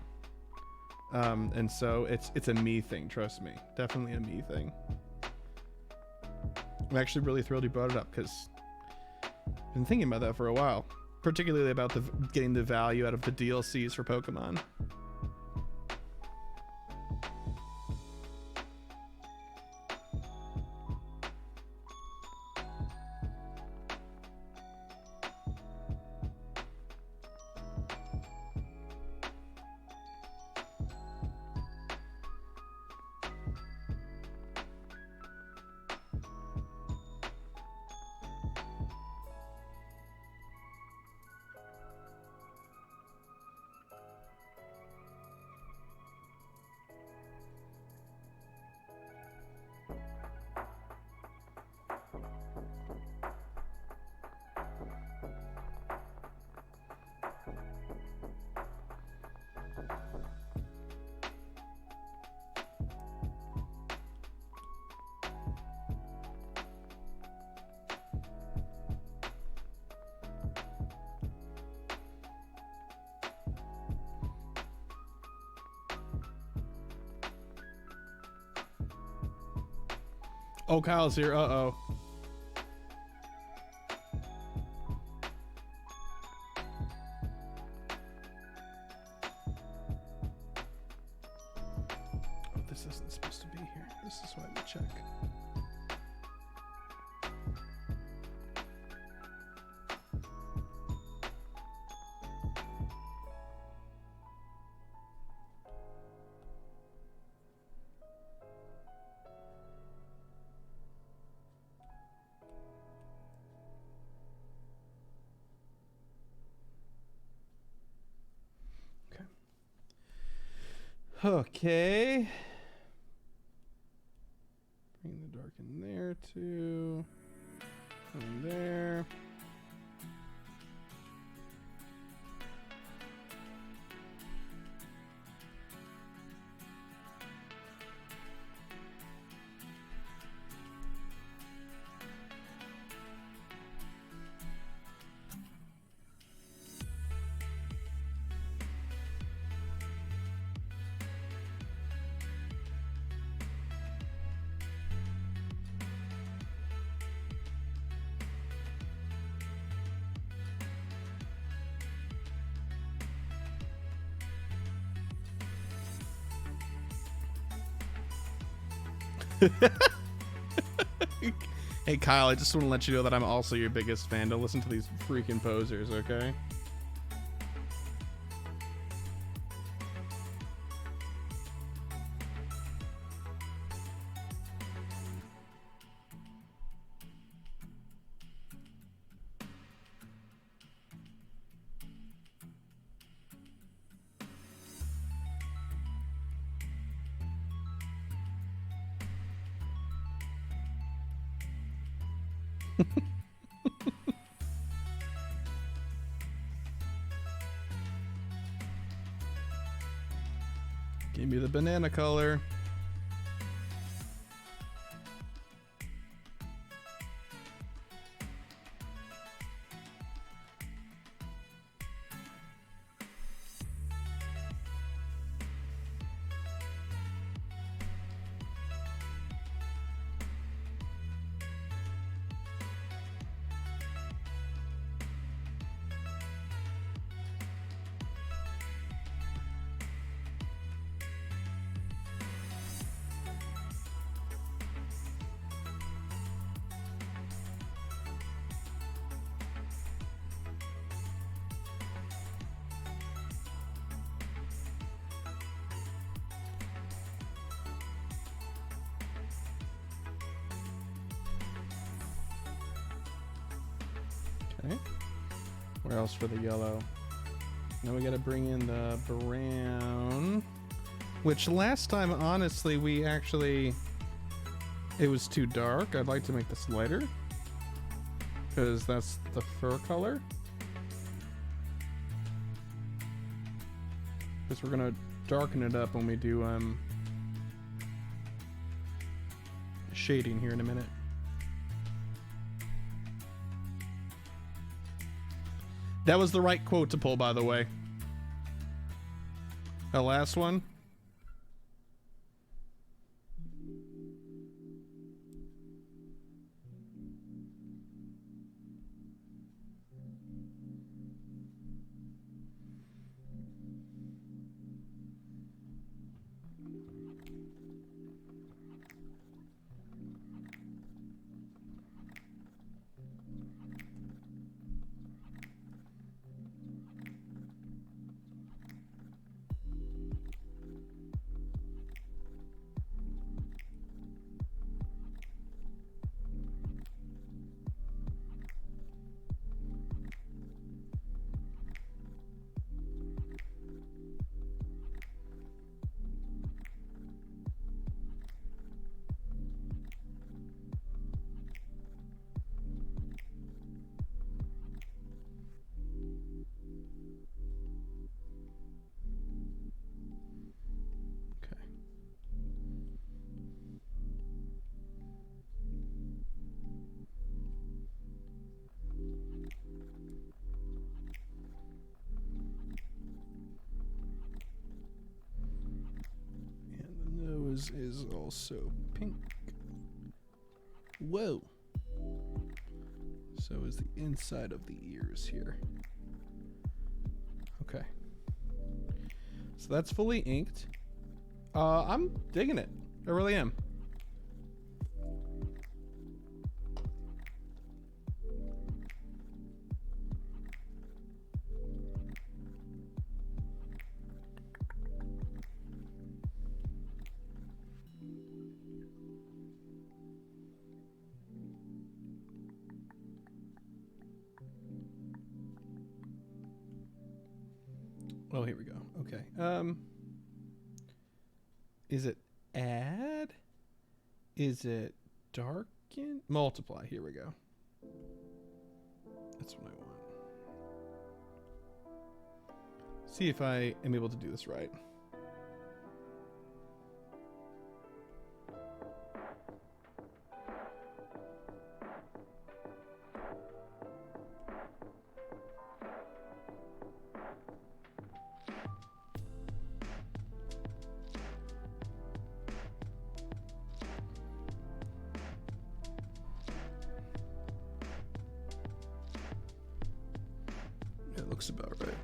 And so it's a me thing, trust me. Definitely a me thing. I'm actually really thrilled you brought it up, because I've been thinking about that for a while, particularly about getting the value out of the DLCs for Pokemon. Oh, Kyle's here. Uh-oh. Oh, this isn't supposed to be here. This is why we check. Okay. Bring the dark in there too. And there. Hey Kyle, I just want to let you know that I'm also your biggest fan. Don't listen to these freaking posers, okay? Give me the banana color. Okay. Where else for the yellow? Now we gotta bring in the brown. Which last time, honestly, we actually... It was too dark. I'd like to make this lighter. Because that's the fur color. Because we're gonna darken it up when we do shading here in a minute. That was the right quote to pull, by the way. The last one. Is also pink. Whoa. So is the inside of the ears here. Okay. So that's fully inked. I'm digging it. I really am. Oh, here we go. Okay. Is it add? Is it darken? Multiply. Here we go. That's what I want. See if I am able to do this right. It looks about right.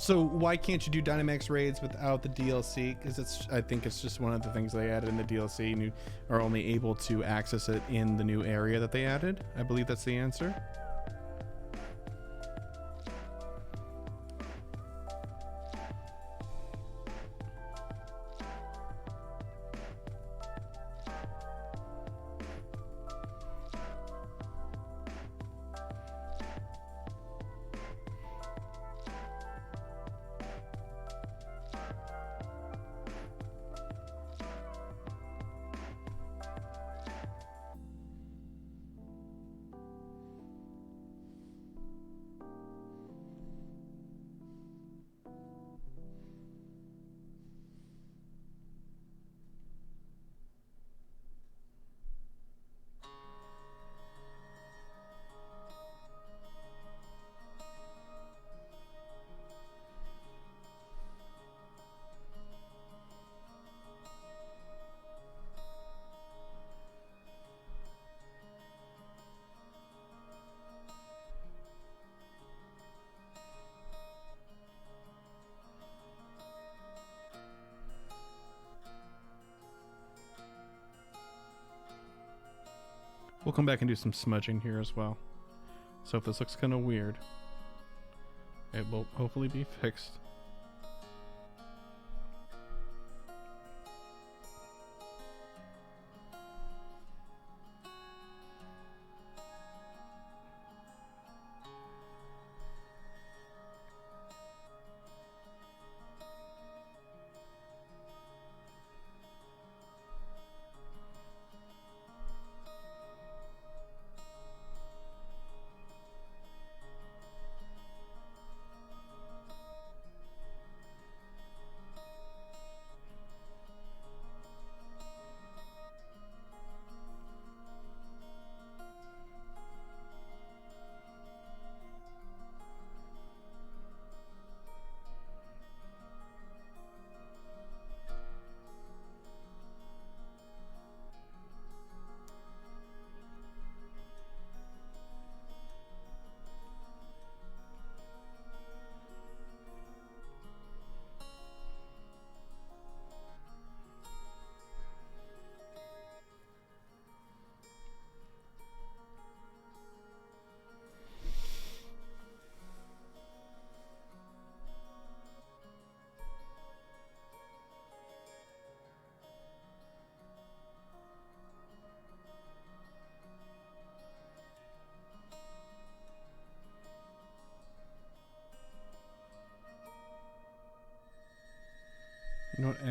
So why can't you do Dynamax raids without the DLC? Because I think it's just one of the things they added in the DLC, and you are only able to access it in the new area that they added. I believe that's the answer. We'll come back and do some smudging here as well. So if this looks kind of weird, it will hopefully be fixed.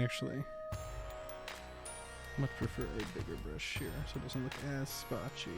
actually. Much prefer a bigger brush here so it doesn't look as spotchy.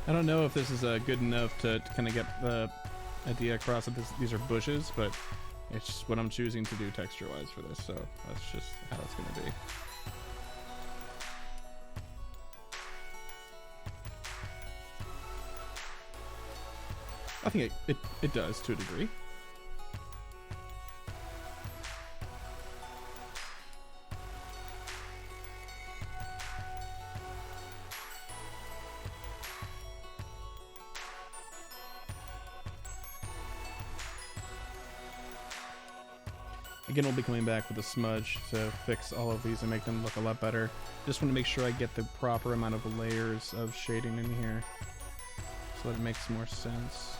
I don't know if this is good enough to kind of get the idea across that these are bushes, but it's just what I'm choosing to do texture-wise for this, so that's just how it's going to be. I think it does to a degree. Again, we'll be coming back with a smudge to fix all of these and make them look a lot better. Just want to make sure I get the proper amount of layers of shading in here so that it makes more sense.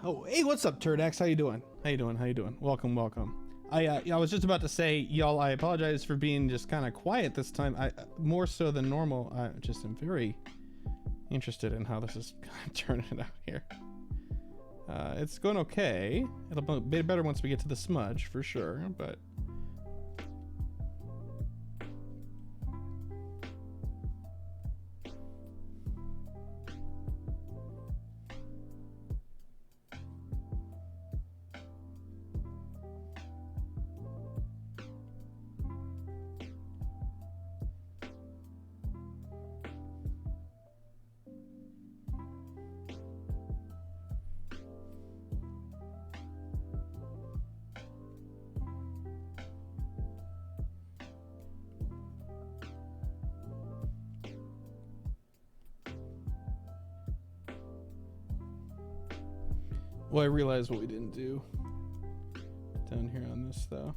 Oh, hey, what's up, Turdax? How you doing? How you doing? How you doing? Welcome, welcome. I was just about to say, y'all, I apologize for being just kind of quiet this time. More so than normal. I just am very interested in how this is turning out here. It's going okay. It'll be better once we get to the smudge, for sure, but... Well, I realized what we didn't do down here on this, though.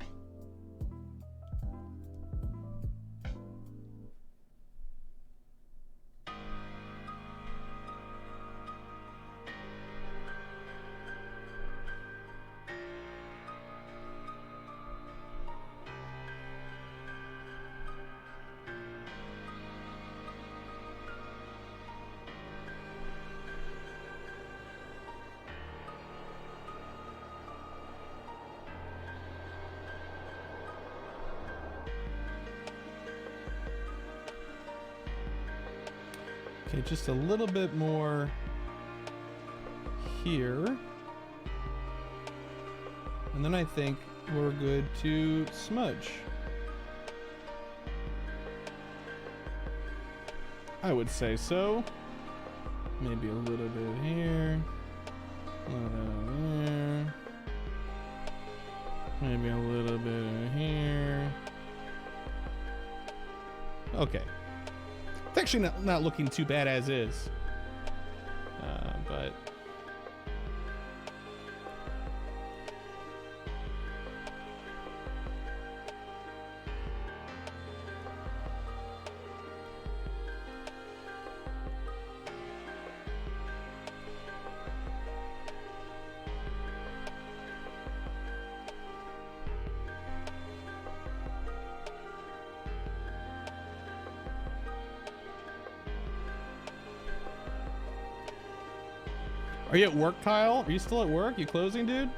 Okay, just a little bit more here. And then I think we're good to smudge. I would say so. Maybe a little bit here. A little there. Maybe a little bit here. Okay. It's actually not looking too bad as is. But... Are you at work, Kyle? Are you still at work? You closing, dude?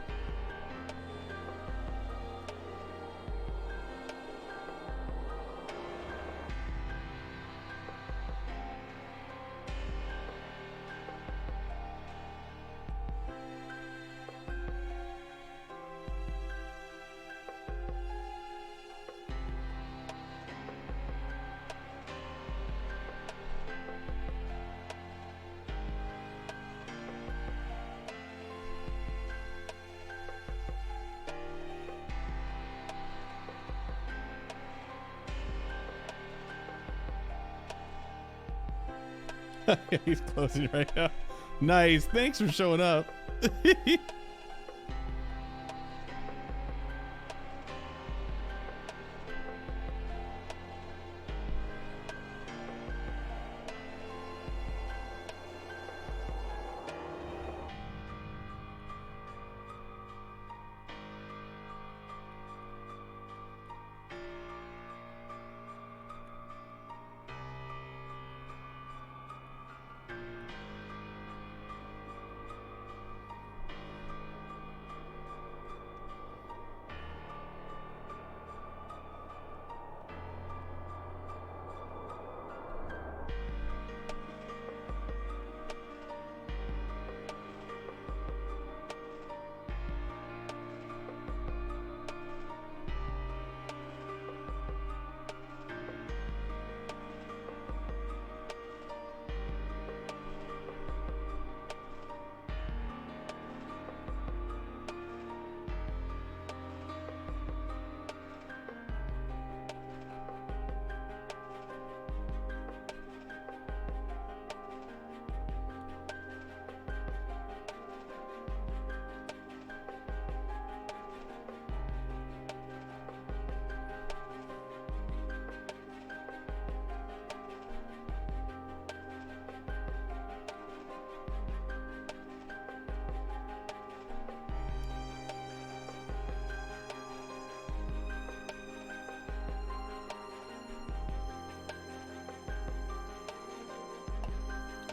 He's closing right now. Nice. Thanks for showing up.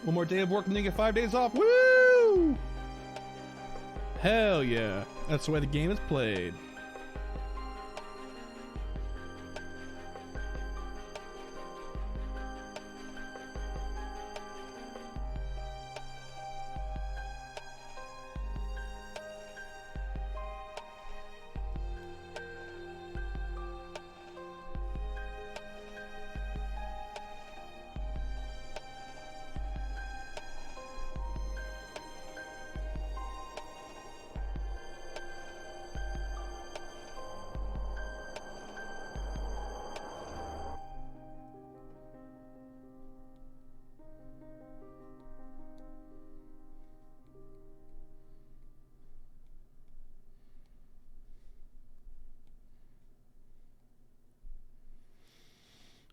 One more day of work and then you get 5 days off. Woo! Hell yeah. That's the way the game is played.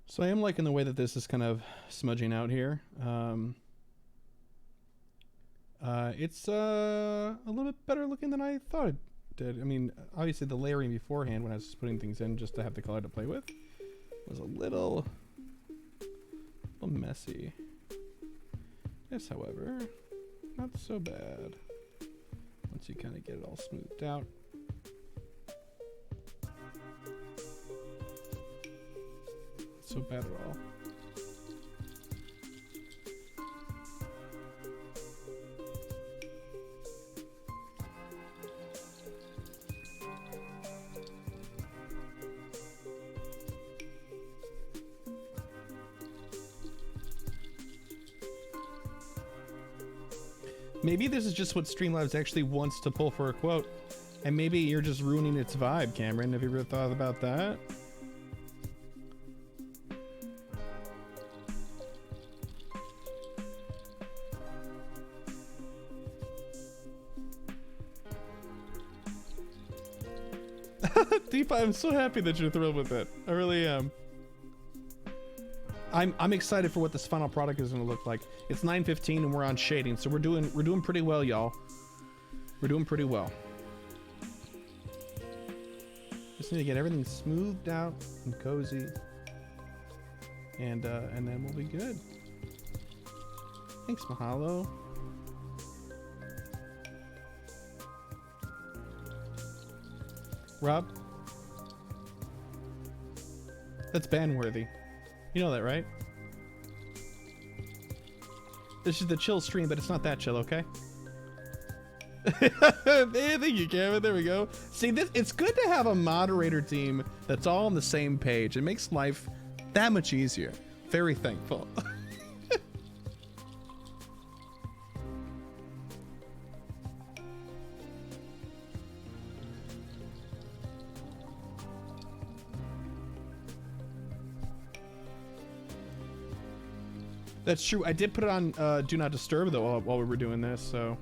So I am liking the way that this is kind of smudging out here. It's a little bit better looking than I thought it did. I mean, obviously the layering beforehand when I was putting things in just to have the color to play with was a little messy. This, however, not so bad. Once you kind of get it all smoothed out. So bad at all. Maybe this is just what Streamlabs actually wants to pull for a quote, and maybe you're just ruining its vibe, Cameron. Have you ever thought about that? Deepa, I'm so happy that you're thrilled with it. I really am. I'm excited for what this final product is going to look like. It's 9:15 and we're on shading, so we're doing pretty well, y'all. We're doing pretty well. Just need to get everything smoothed out and cozy, and then we'll be good. Thanks, Mahalo. Rob? That's ban-worthy. You know that, right? This is the chill stream, but it's not that chill, okay? Hey, thank you, Kevin. There we go. See, it's good to have a moderator team that's all on the same page. It makes life that much easier. Very thankful. That's true. I did put it on Do Not Disturb, though, while we were doing this, so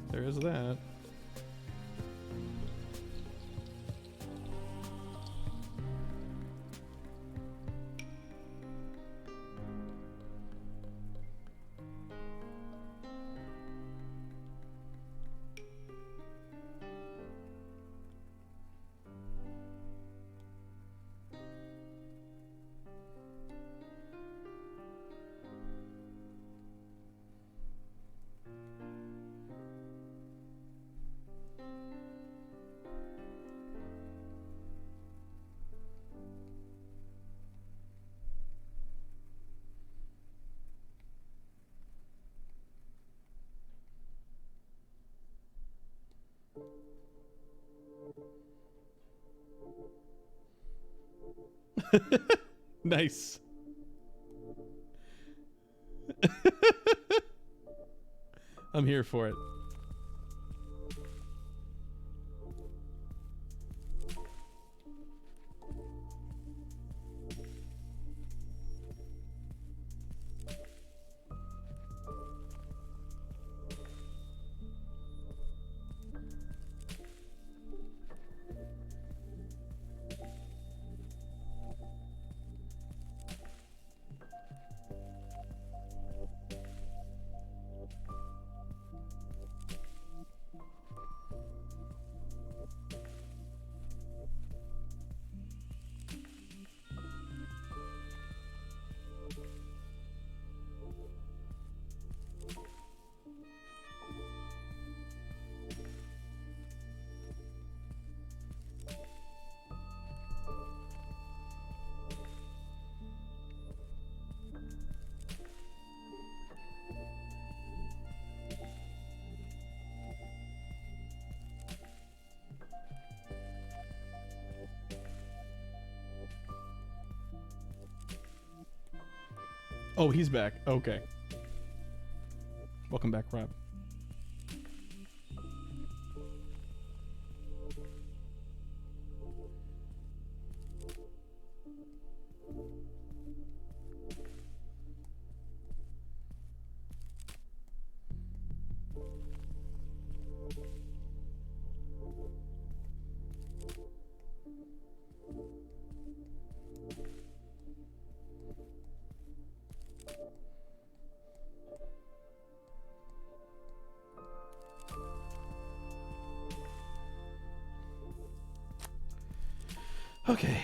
there is that. Nice. I'm here for it. Oh, he's back. Okay. Welcome back, Rob. Okay.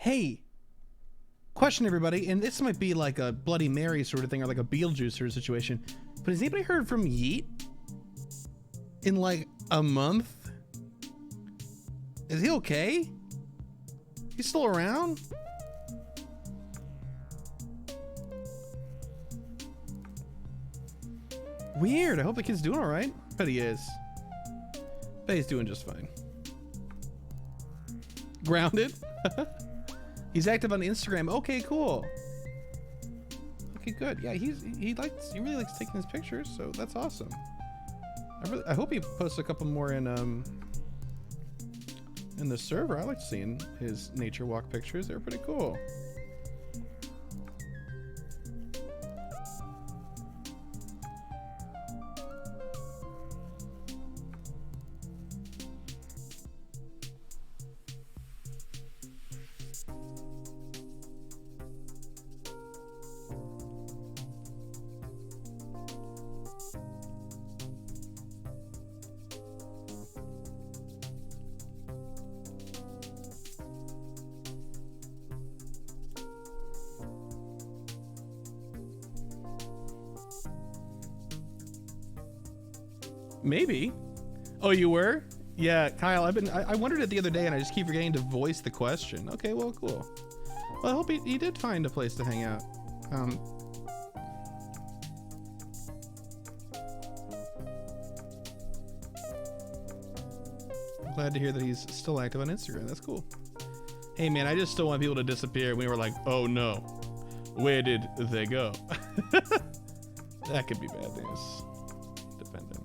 Hey, question everybody, and this might be like a Bloody Mary sort of thing or like a Beetlejuice sort of situation, but has anybody heard from Yeet in like a month? Is he okay? He's still around? Weird. I hope the kid's doing all right. Bet he is. Bet he's doing just fine. Grounded? He's active on Instagram. Okay, cool. Okay, good. Yeah, he really likes taking his pictures, so that's awesome. I hope he posts a couple more in the server. I like seeing his nature walk pictures. They're pretty cool. Maybe. Oh, you were? Yeah, Kyle, I wondered it the other day and I just keep forgetting to voice the question. Okay, well, cool. Well, I hope he did find a place to hang out. I'm glad to hear that he's still active on Instagram. That's cool. Hey man, I just still want people to disappear. We were like, oh no, where did they go? That could be bad news. Depending.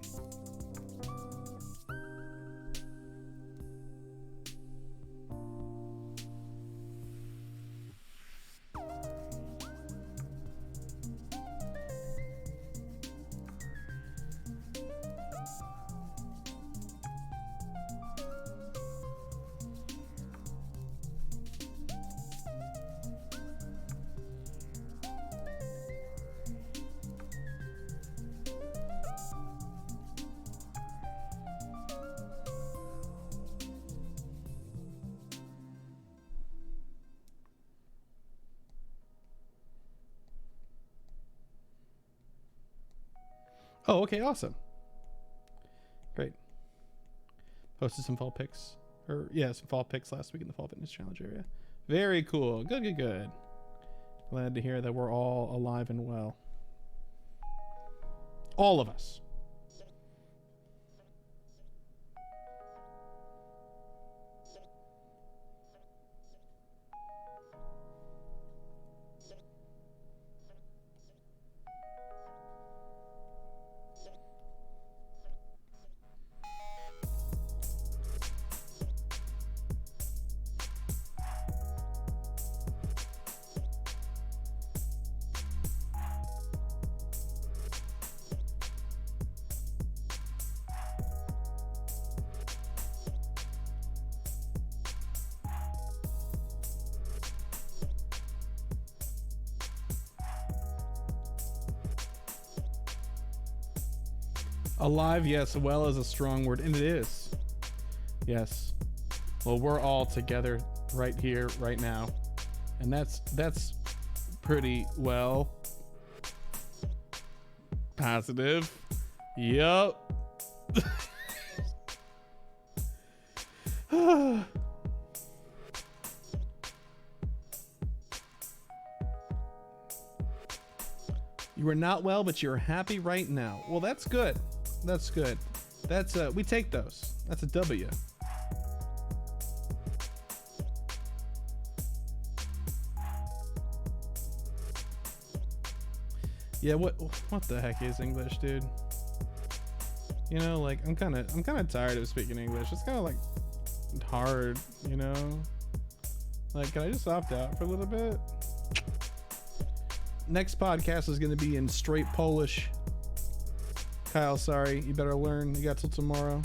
Oh, okay, awesome. Great. Posted some fall pics. Or, yeah, some fall pics last week in the Fall Fitness Challenge area. Very cool. Good, good, good. Glad to hear that we're all alive and well. All of us. Alive, yes, well is a strong word, and it is. Yes. Well, we're all together right here, right now. And that's pretty well positive. Yup. You are not well, but you're happy right now. Well, that's good. That's good. That's we take those. That's a W. Yeah, what the heck is English, dude? You know, like I'm kind of tired of speaking English. It's kind of like hard, you know? Like, can I just opt out for a little bit? Next podcast is going to be in straight Polish. Kyle, sorry, you better learn. You got till tomorrow.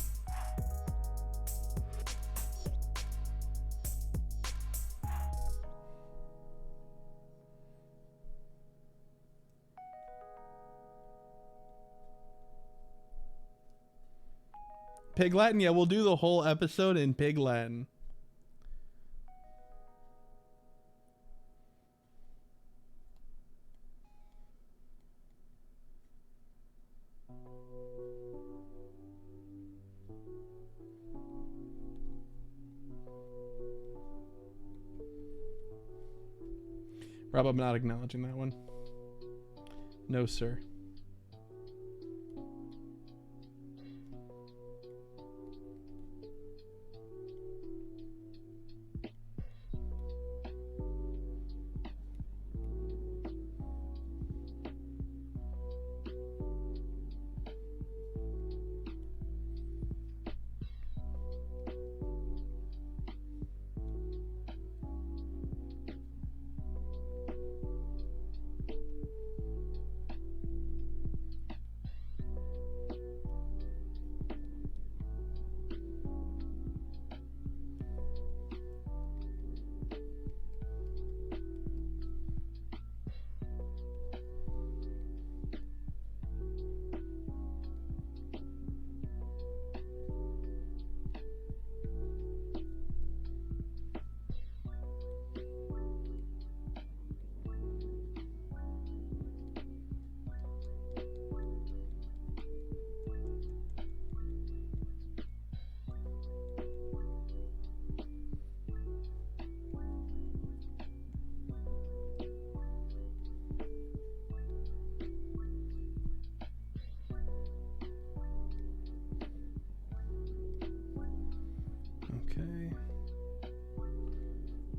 Pig Latin? Yeah, we'll do the whole episode in Pig Latin. Rob, I'm not acknowledging that one. No, sir.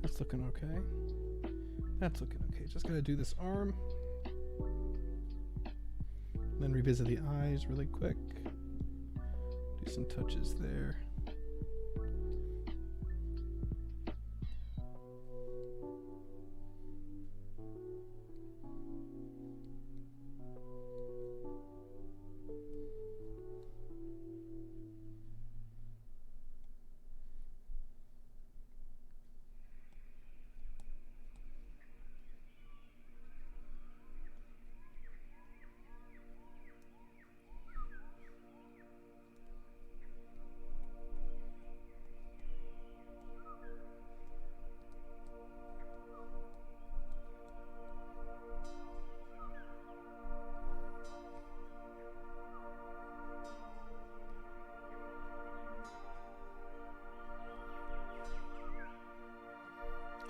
That's looking okay. That's looking okay. Just gotta do this arm. Then revisit the eyes really quick. Do some touches there.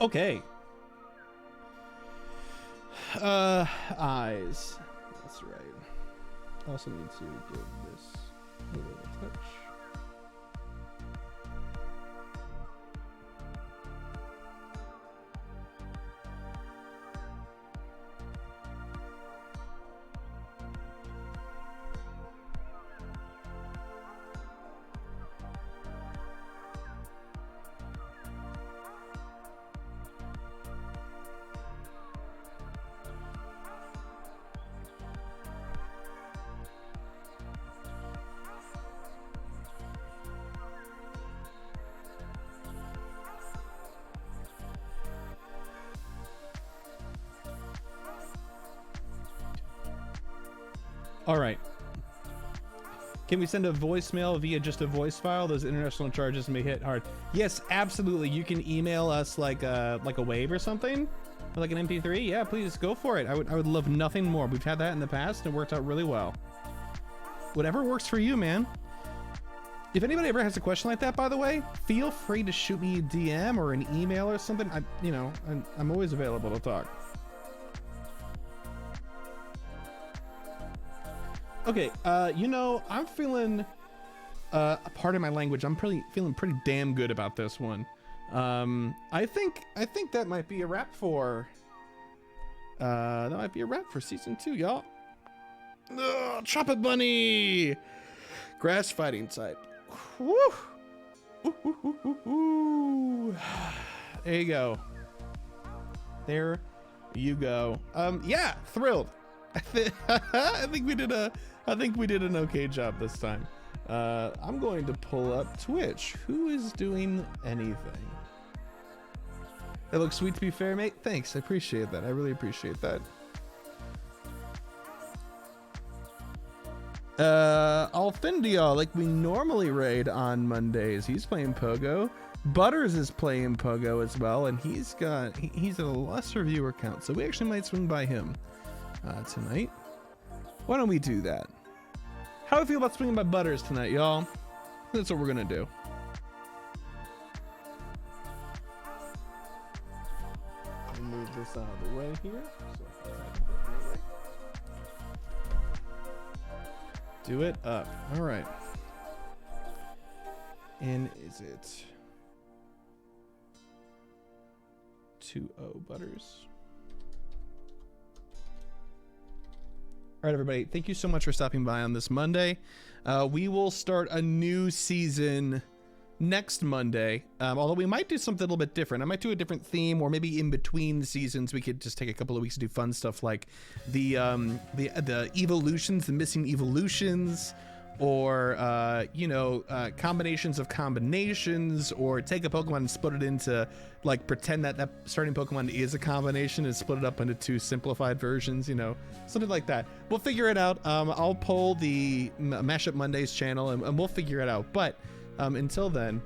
Okay. Eyes. That's right. I also need to give this a little touch. All right. Can we send a voicemail via just a voice file? Those international charges may hit hard. Yes, absolutely. You can email us like a wave or something, or like an MP3. Yeah, please go for it. I would love nothing more. We've had that in the past and it worked out really well. Whatever works for you, man. If anybody ever has a question like that, by the way, feel free to shoot me a DM or an email or something. I'm always available to talk. Okay, I'm feeling, pardon my language, I'm feeling pretty damn good about this one. I think that might be a wrap for, season 2, y'all. Tropibunny! Grass fighting type. Woo! Ooh, ooh, ooh, ooh, ooh. There you go. There you go. Yeah, thrilled. I think we did an okay job this time. I'm going to pull up Twitch. Who is doing anything? It looks sweet, to be fair, mate. Thanks, I appreciate that. I really appreciate that. Alfindia, like we normally raid on Mondays. He's playing Pogo. Butters is playing Pogo as well, and he's at a lesser viewer count, so we actually might swing by him tonight. Why don't we do that? How do you feel about swinging by Butters tonight, y'all? That's what we're gonna do. Let me move this out of the way here. Do it up. All right. And is it 2-0 Butters? All right, everybody. Thank you so much for stopping by on this Monday. We will start a new season next Monday. Although we might do something a little bit different. I might do a different theme, or maybe in between seasons we could just take a couple of weeks to do fun stuff like the evolutions, the missing evolutions, or combinations of combinations, or take a Pokemon and split it into, like, pretend that starting Pokemon is a combination and split it up into 2 simplified versions, something like that. We'll figure it out. I'll poll the Mashup Mondays channel and we'll figure it out. But until then,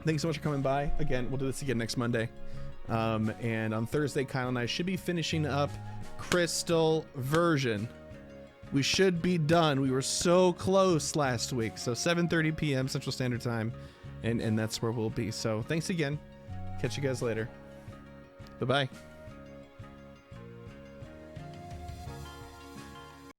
thanks so much for coming by. Again, we'll do this again next Monday. And on Thursday, Kyle and I should be finishing up Crystal version. We should be done. We were so close last week. So 7:30 p.m. Central Standard Time. And that's where we'll be. So thanks again. Catch you guys later. Bye-bye.